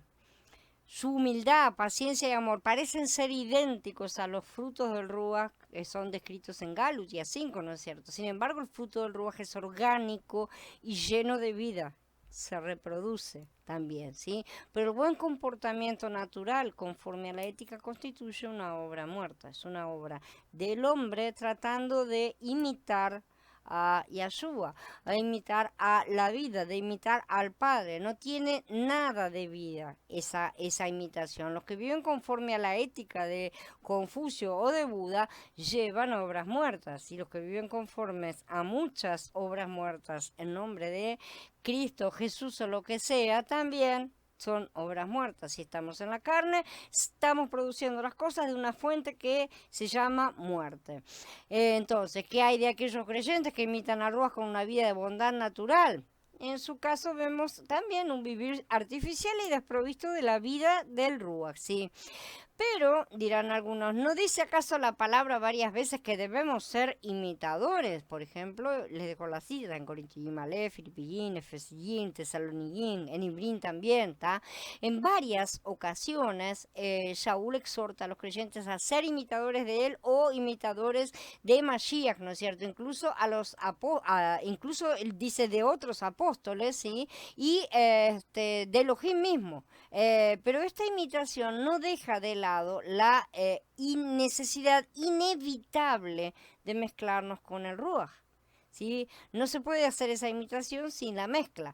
su humildad, paciencia y amor parecen ser idénticos a los frutos del Ruach que son descritos en Galut y a 5, ¿no es cierto? Sin embargo, el fruto del Ruach es orgánico y lleno de vida. Se reproduce también, ¿sí? Pero el buen comportamiento natural, conforme a la ética, constituye una obra muerta. Es una obra del hombre tratando de imitar a Yahshua, a imitar a la vida, de imitar al Padre. No tiene nada de vida esa imitación. Los que viven conforme a la ética de Confucio o de Buda llevan obras muertas, y los que viven conformes a muchas obras muertas en nombre de Cristo, Jesús o lo que sea, también son obras muertas. Si estamos en la carne, estamos produciendo las cosas de una fuente que se llama muerte. Entonces, ¿qué hay de aquellos creyentes que imitan a Ruach con una vida de bondad natural? En su caso vemos también un vivir artificial y desprovisto de la vida del Ruach, ¿sí? Pero, dirán algunos, ¿no dice acaso la palabra varias veces que debemos ser imitadores? Por ejemplo, les dejo la cita en Corintiín, Malé, Filipillín, Efesillín, Tesaloniquín, en Ibrín también, ¿está? En varias ocasiones, Shaul exhorta a los creyentes a ser imitadores de él o imitadores de Mashiach, ¿no es cierto? Incluso incluso él dice de otros apóstoles, ¿sí? Y de Elohim mismo. Pero esta imitación no deja de lado la necesidad inevitable de mezclarnos con el Ruach, ¿sí? No se puede hacer esa imitación sin la mezcla.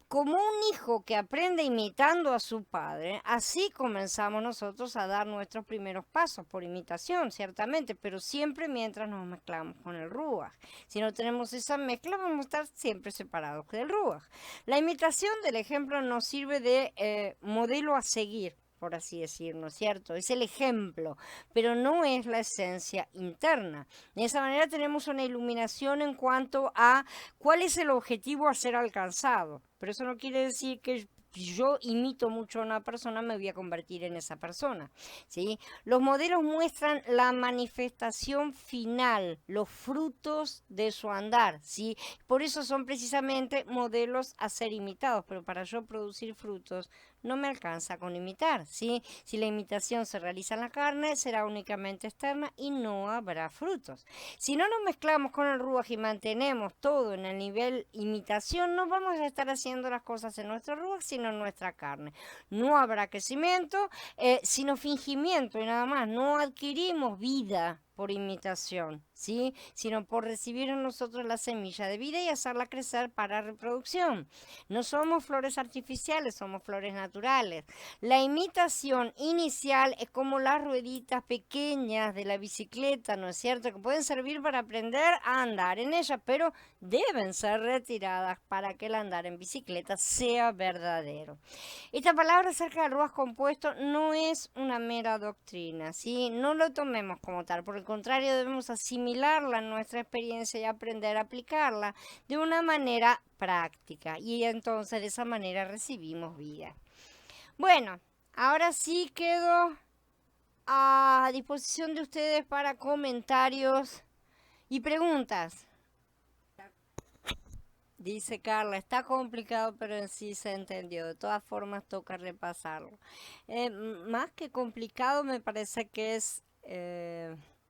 Como un hijo que aprende imitando a su padre, así comenzamos nosotros a dar nuestros primeros pasos por imitación, ciertamente, pero siempre mientras nos mezclamos con el Ruach. Si no tenemos esa mezcla, vamos a estar siempre separados del Ruach. La imitación del ejemplo nos sirve de modelo a seguir, por así decirlo, ¿no es cierto? Es el ejemplo, pero no es la esencia interna. De esa manera tenemos una iluminación en cuanto a cuál es el objetivo a ser alcanzado. Pero eso no quiere decir que yo imito mucho a una persona, me voy a convertir en esa persona, ¿sí? Los modelos muestran la manifestación final, los frutos de su andar, ¿sí? Por eso son precisamente modelos a ser imitados, pero para yo producir frutos no me alcanza con imitar, ¿sí? Si la imitación se realiza en la carne, será únicamente externa y no habrá frutos. Si no nos mezclamos con el Ruach y mantenemos todo en el nivel imitación, no vamos a estar haciendo las cosas en nuestro Ruach, sino en nuestra carne. No habrá crecimiento, sino fingimiento y nada más. No adquirimos vida por imitación, ¿sí? Sino por recibir en nosotros la semilla de vida y hacerla crecer para reproducción. No somos flores artificiales, somos flores naturales. La imitación inicial es como las rueditas pequeñas de la bicicleta, ¿no es cierto? Que pueden servir para aprender a andar en ella, pero deben ser retiradas para que el andar en bicicleta sea verdadero. Esta palabra acerca del Ruach compuesto no es una mera doctrina, ¿sí? No lo tomemos como tal, por el contrario debemos asimilarla en nuestra experiencia y aprender a aplicarla de una manera práctica, y entonces de esa manera recibimos vida. Bueno, ahora sí quedo a disposición de ustedes para comentarios y preguntas. Dice Carla, está complicado, pero en sí se entendió. De todas formas, toca repasarlo. Más que complicado, me parece que es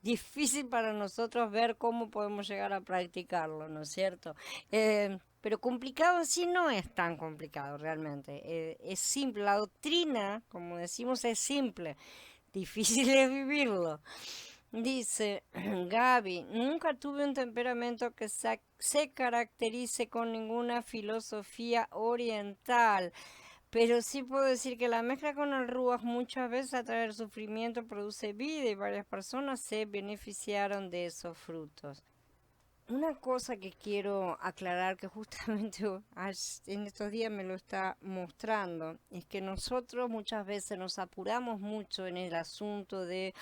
difícil para nosotros ver cómo podemos llegar a practicarlo, ¿no es cierto? Pero complicado en sí no es tan complicado realmente. Es simple. La doctrina, como decimos, es simple. Difícil es vivirlo. Dice Gaby, nunca tuve un temperamento que se caracterice con ninguna filosofía oriental. Pero sí puedo decir que la mezcla con el ruach muchas veces a través del sufrimiento produce vida y varias personas se beneficiaron de esos frutos. Una cosa que quiero aclarar que justamente en estos días me lo está mostrando es que nosotros muchas veces nos apuramos mucho en el asunto de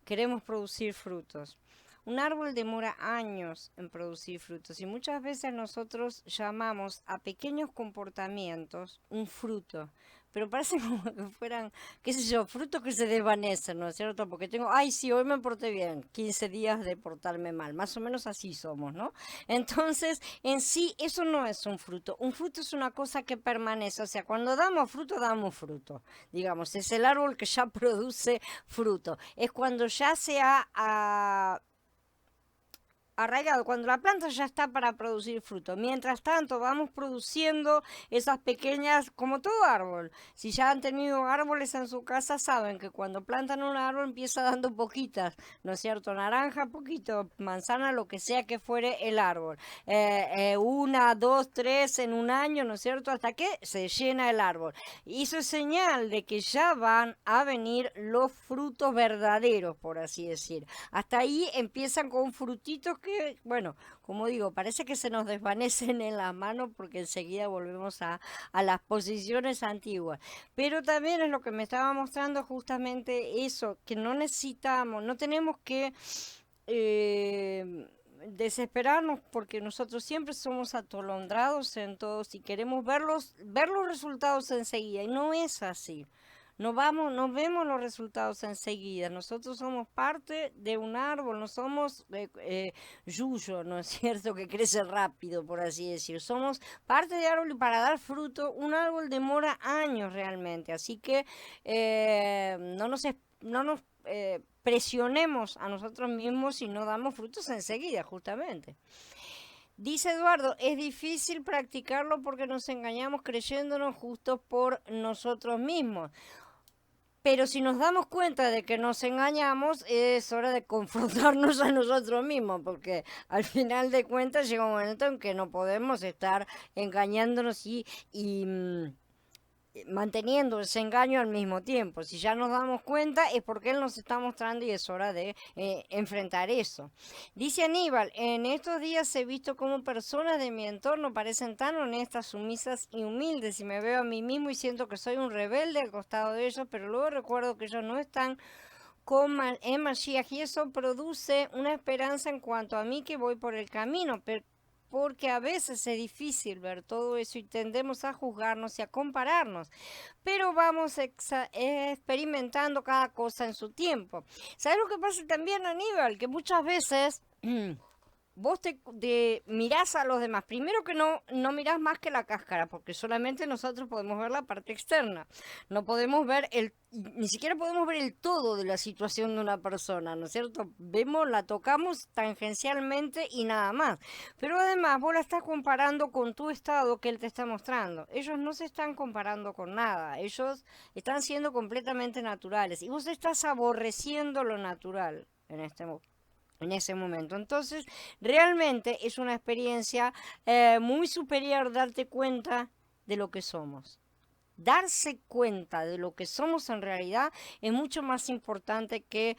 queremos producir frutos. Un árbol demora años en producir frutos y muchas veces nosotros llamamos a pequeños comportamientos un fruto, pero parece como que fueran, qué sé yo, frutos que se desvanecen, ¿no es cierto? Porque tengo, ay, sí, hoy me porté bien, 15 días de portarme mal, más o menos así somos, ¿no? Entonces, en sí, eso no es un fruto es una cosa que permanece, o sea, cuando damos fruto, digamos, es el árbol que ya produce fruto, es cuando ya se ha arraigado, cuando la planta ya está para producir fruto. Mientras tanto, vamos produciendo esas pequeñas, como todo árbol. Si ya han tenido árboles en su casa, saben que cuando plantan un árbol empieza dando poquitas, ¿no es cierto? Naranja, poquito, manzana, lo que sea que fuere el árbol. Una, dos, tres en un año, ¿no es cierto? Hasta que se llena el árbol. Y eso es señal de que ya van a venir los frutos verdaderos, por así decir. Hasta ahí empiezan con frutitos que, bueno, como digo, parece que se nos desvanecen en las manos porque enseguida volvemos a las posiciones antiguas. Pero también es lo que me estaba mostrando justamente eso, que no necesitamos, no tenemos que desesperarnos porque nosotros siempre somos atolondrados en todos y queremos ver los resultados enseguida y no es así. No vemos los resultados enseguida. Nosotros somos parte de un árbol, no somos yuyo, ¿no es cierto? Que crece rápido, por así decir. Somos parte de árbol y para dar fruto, un árbol demora años realmente. Así que no nos presionemos a nosotros mismos si no damos frutos enseguida, justamente. Dice Eduardo, es difícil practicarlo porque nos engañamos creyéndonos justos por nosotros mismos. Pero si nos damos cuenta de que nos engañamos, es hora de confrontarnos a nosotros mismos, porque al final de cuentas llega un momento en que no podemos estar engañándonos y manteniendo ese engaño al mismo tiempo. Si ya nos damos cuenta es porque Él nos está mostrando y es hora de enfrentar eso. Dice Aníbal, en estos días he visto cómo personas de mi entorno parecen tan honestas, sumisas y humildes y me veo a mí mismo y siento que soy un rebelde al costado de ellos, pero luego recuerdo que ellos no están en Mashiach y eso produce una esperanza en cuanto a mí que voy por el camino, porque a veces es difícil ver todo eso y tendemos a juzgarnos y a compararnos, pero vamos experimentando cada cosa en su tiempo. ¿Sabes lo que pasa también, Aníbal? Que muchas veces vos te mirás a los demás. Primero que no mirás más que la cáscara, porque solamente nosotros podemos ver la parte externa. No podemos ver ni siquiera podemos ver el todo de la situación de una persona, ¿no es cierto? Vemos, la tocamos tangencialmente y nada más. Pero además vos la estás comparando con tu estado que él te está mostrando. Ellos no se están comparando con nada. Ellos están siendo completamente naturales. Y vos estás aborreciendo lo natural en ese momento. Entonces, realmente es una experiencia muy superior darte cuenta de lo que somos. Darse cuenta de lo que somos en realidad es mucho más importante que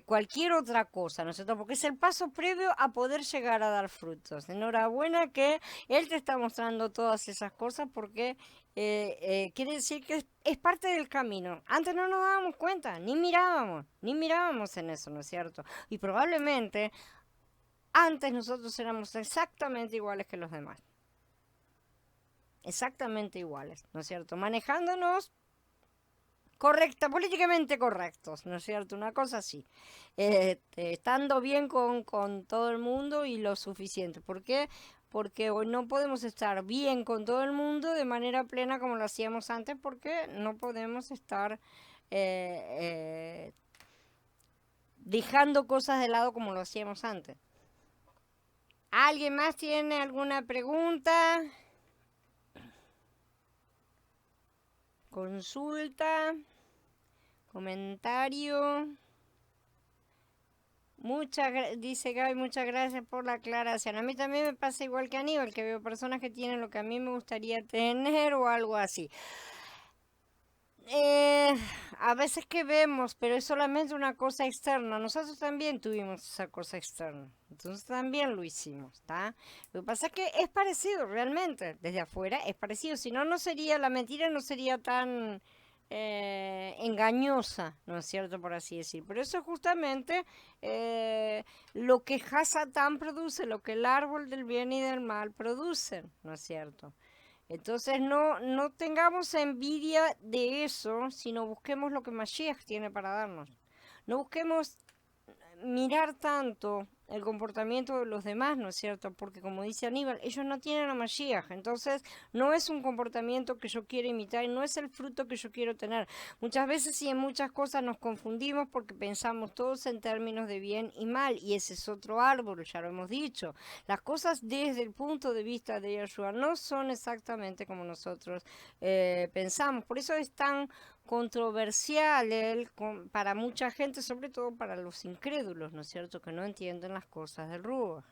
cualquier otra cosa, ¿no es cierto? Porque es el paso previo a poder llegar a dar frutos. Enhorabuena que Él te está mostrando todas esas cosas porque quiere decir que es parte del camino. Antes no nos dábamos cuenta, ni mirábamos en eso, ¿no es cierto? Y probablemente antes nosotros éramos exactamente iguales que los demás. Exactamente iguales, ¿no es cierto? Manejándonos políticamente correctos, ¿no es cierto? Una cosa así. Estando bien con todo el mundo y lo suficiente. ¿Por qué? Porque hoy no podemos estar bien con todo el mundo de manera plena como lo hacíamos antes, porque no podemos estar dejando cosas de lado como lo hacíamos antes. ¿Alguien más tiene alguna pregunta? Consulta, comentario. Dice Gaby, muchas gracias por la aclaración. A mí también me pasa igual que a Aníbal, que veo personas que tienen lo que a mí me gustaría tener o algo así. Eh, a veces que vemos, pero es solamente una cosa externa. Nosotros también tuvimos esa cosa externa. Entonces también lo hicimos, ¿está? Lo que pasa es que es parecido realmente. Desde afuera es parecido. Si no, no sería, la mentira no sería tan engañosa, ¿no es cierto? Por así decir. Pero eso es justamente lo que Hasatán produce, lo que el árbol del bien y del mal produce, ¿no es cierto? Entonces no tengamos envidia de eso, sino busquemos lo que Mashiach tiene para darnos. No busquemos mirar tanto el comportamiento de los demás, ¿no es cierto? Porque como dice Aníbal, ellos no tienen a Mashiach, entonces no es un comportamiento que yo quiero imitar y no es el fruto que yo quiero tener. Muchas veces y en muchas cosas nos confundimos porque pensamos todos en términos de bien y mal, y ese es otro árbol, ya lo hemos dicho. Las cosas desde el punto de vista de Yeshua no son exactamente como nosotros pensamos, por eso es tan controversial para mucha gente, sobre todo para los incrédulos, ¿no es cierto?, que no entienden las cosas del Ruach.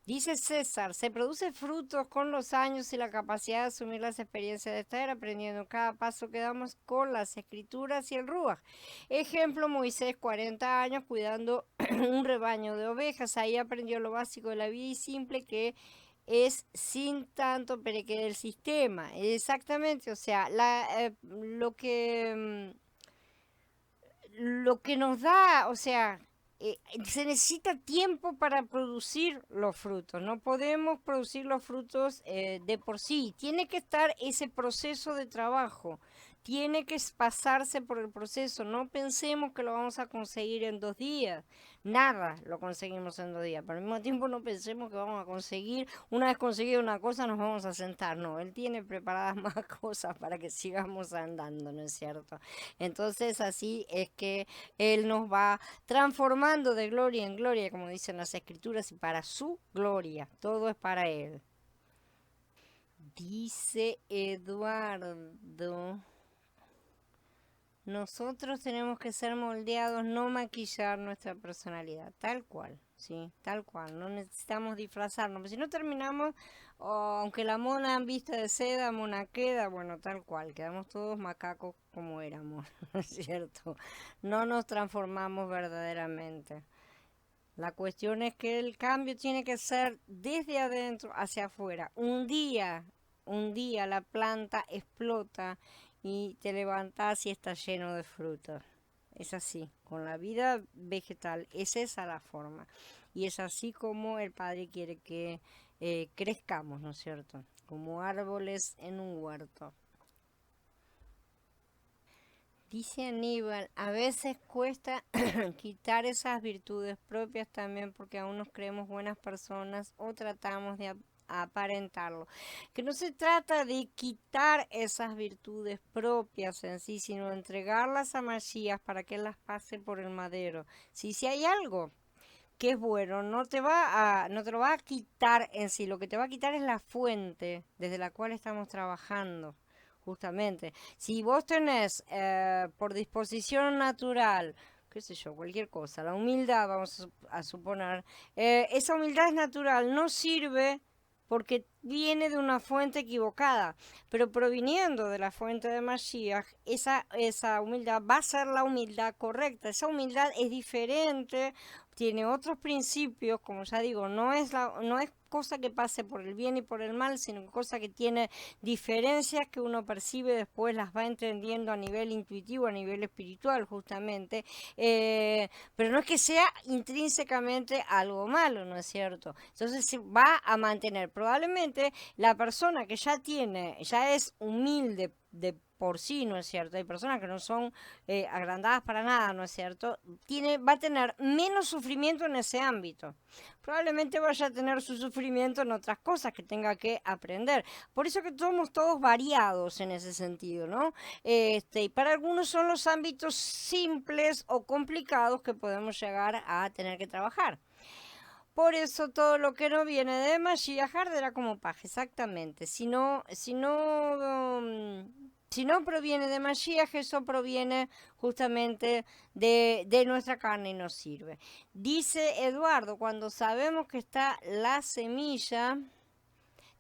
Dice César, se produce frutos con los años y la capacidad de asumir las experiencias de estar aprendiendo cada paso que damos con las escrituras y el Ruach. Ejemplo, Moisés, 40 años cuidando un rebaño de ovejas, ahí aprendió lo básico de la vida y simple que es sin tanto pereque del sistema. Exactamente, o sea, lo que nos da, o sea, se necesita tiempo para producir los frutos. No podemos producir los frutos de por sí. Tiene que estar ese proceso de trabajo. Tiene que pasarse por el proceso. No pensemos que lo vamos a conseguir en 2 días. Nada lo conseguimos en 2 días. Pero al mismo tiempo no pensemos que vamos a conseguir, una vez conseguido una cosa, nos vamos a sentar. No, Él tiene preparadas más cosas para que sigamos andando, ¿no es cierto? Entonces así es que Él nos va transformando de gloria en gloria, como dicen las escrituras, y para su gloria. Todo es para Él. Dice Eduardo, nosotros tenemos que ser moldeados, no maquillar nuestra personalidad, tal cual, sí, tal cual. No necesitamos disfrazarnos, porque si no terminamos, aunque la mona en vista de seda, mona queda, bueno, tal cual, quedamos todos macacos como éramos, ¿no es cierto? No nos transformamos verdaderamente. La cuestión es que el cambio tiene que ser desde adentro hacia afuera. Un día la planta explota y te levantas y está lleno de frutos. Es así, con la vida vegetal, es esa la forma. Y es así como el Padre quiere que crezcamos, ¿no es cierto? Como árboles en un huerto. Dice Aníbal, a veces cuesta quitar esas virtudes propias también porque aún nos creemos buenas personas o tratamos de aparentarlo. Que no se trata de quitar esas virtudes propias en sí, sino entregarlas a Mashiach para que él las pase por el madero. Si hay algo que es bueno, no te lo va a quitar en sí, lo que te va a quitar es la fuente desde la cual estamos trabajando. Justamente, si vos tenés por disposición natural, qué sé yo, cualquier cosa, la humildad, vamos a suponer, esa humildad es natural, no sirve porque viene de una fuente equivocada, pero proviniendo de la fuente de Mashiach, esa humildad va a ser la humildad correcta, esa humildad es diferente, tiene otros principios, como ya digo, no es cosa que pase por el bien y por el mal, sino cosa que tiene diferencias que uno percibe después, las va entendiendo a nivel intuitivo, a nivel espiritual justamente, pero no es que sea intrínsecamente algo malo, ¿no es cierto? Entonces se va a mantener. Probablemente la persona que ya es humilde de por sí, ¿no es cierto? Hay personas que no son agrandadas para nada, ¿no es cierto? Va a tener menos sufrimiento en ese ámbito. Probablemente vaya a tener su sufrimiento en otras cosas que tenga que aprender. Por eso que somos todos variados en ese sentido, ¿no? Y para algunos son los ámbitos simples o complicados que podemos llegar a tener que trabajar. Por eso todo lo que no viene de Mashiach arderá como paja, exactamente. Si no proviene de Mashiach, eso proviene justamente de nuestra carne y nos sirve. Dice Eduardo, cuando sabemos que está la semilla,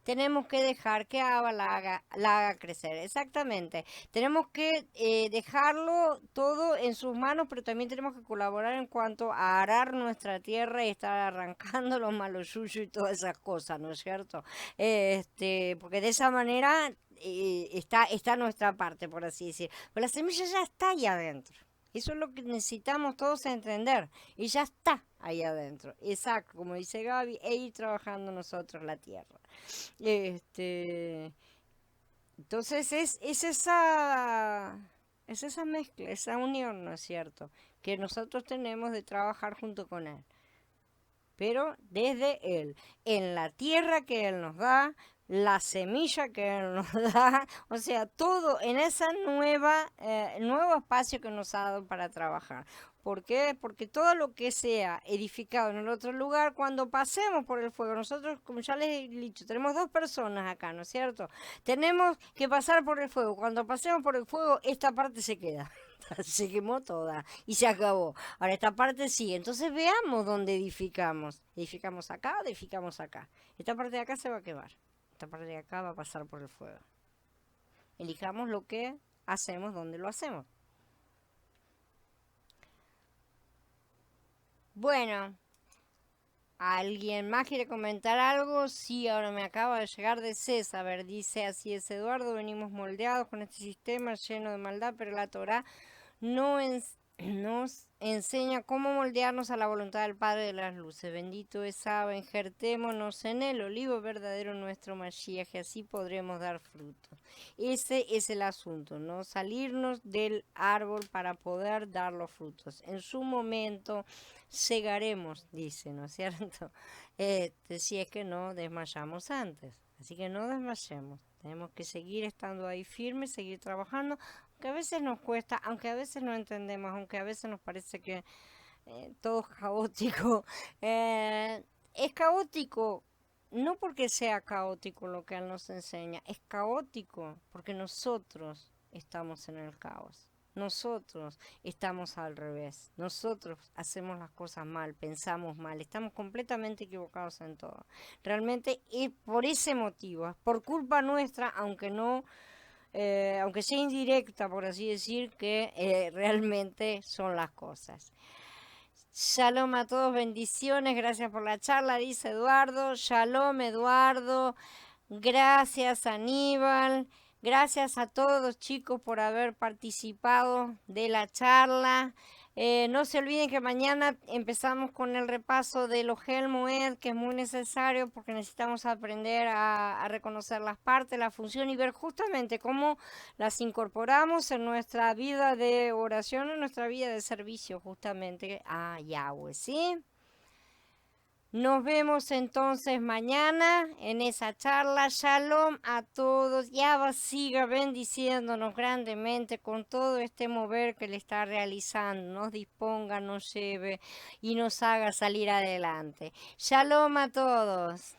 tenemos que dejar que Abba la haga crecer. Exactamente. Tenemos que dejarlo todo en sus manos, pero también tenemos que colaborar en cuanto a arar nuestra tierra y estar arrancando los malos yuyos y todas esas cosas, ¿no es cierto? Porque de esa manera está nuestra parte, por así decir. Pero la semilla ya está ahí adentro. Eso es lo que necesitamos todos entender. Y ya está ahí adentro. Exacto, como dice Gaby, e ir trabajando nosotros la tierra. Este, entonces es esa mezcla, esa unión, ¿no es cierto? Que nosotros tenemos de trabajar junto con Él. Pero desde Él, en la tierra que Él nos da, la semilla que Él nos da, o sea, todo en ese nuevo espacio que nos ha dado para trabajar. ¿Por qué? Porque todo lo que sea edificado en el otro lugar, cuando pasemos por el fuego, nosotros, como ya les he dicho, tenemos dos personas acá, ¿no es cierto? Tenemos que pasar por el fuego. Cuando pasemos por el fuego, esta parte se queda. Se quemó toda y se acabó. Ahora esta parte sí, entonces veamos dónde edificamos. ¿Edificamos acá o edificamos acá? Esta parte de acá se va a quemar. Esta parte de acá va a pasar por el fuego. Elijamos lo que hacemos, donde lo hacemos. Bueno, ¿alguien más quiere comentar algo? Sí, ahora me acaba de llegar de César. A ver, dice, así es Eduardo, venimos moldeados con este sistema lleno de maldad, pero la Torá no nos enseña cómo moldearnos a la voluntad del Padre de las Luces. Bendito es Abba, injertémonos en el olivo verdadero nuestro Mashiach, y así podremos dar fruto. Ese es el asunto, ¿no? Salirnos del árbol para poder dar los frutos. En su momento segaremos, dice, ¿no es cierto? Si es que no desmayamos antes. Así que no desmayemos. Tenemos que seguir estando ahí firmes, seguir trabajando, aunque a veces nos cuesta, aunque a veces no entendemos, aunque a veces nos parece que todo es caótico. Es caótico no porque sea caótico lo que Él nos enseña, es caótico porque nosotros estamos en el caos. Nosotros estamos al revés, nosotros hacemos las cosas mal, pensamos mal, estamos completamente equivocados en todo. Realmente es por ese motivo, es por culpa nuestra, aunque sea indirecta, por así decir, que realmente son las cosas. Shalom a todos, bendiciones, gracias por la charla, dice Eduardo. Shalom, Eduardo. Gracias, Aníbal. Gracias a todos, chicos, por haber participado de la charla. No se olviden que mañana empezamos con el repaso de los Moed, que es muy necesario porque necesitamos aprender a reconocer las partes, la función y ver justamente cómo las incorporamos en nuestra vida de oración, en nuestra vida de servicio justamente a Yahweh, ¿sí? Nos vemos entonces mañana en esa charla. Shalom a todos. Yahweh siga bendiciéndonos grandemente con todo este mover que le está realizando. Nos disponga, nos lleve y nos haga salir adelante. Shalom a todos.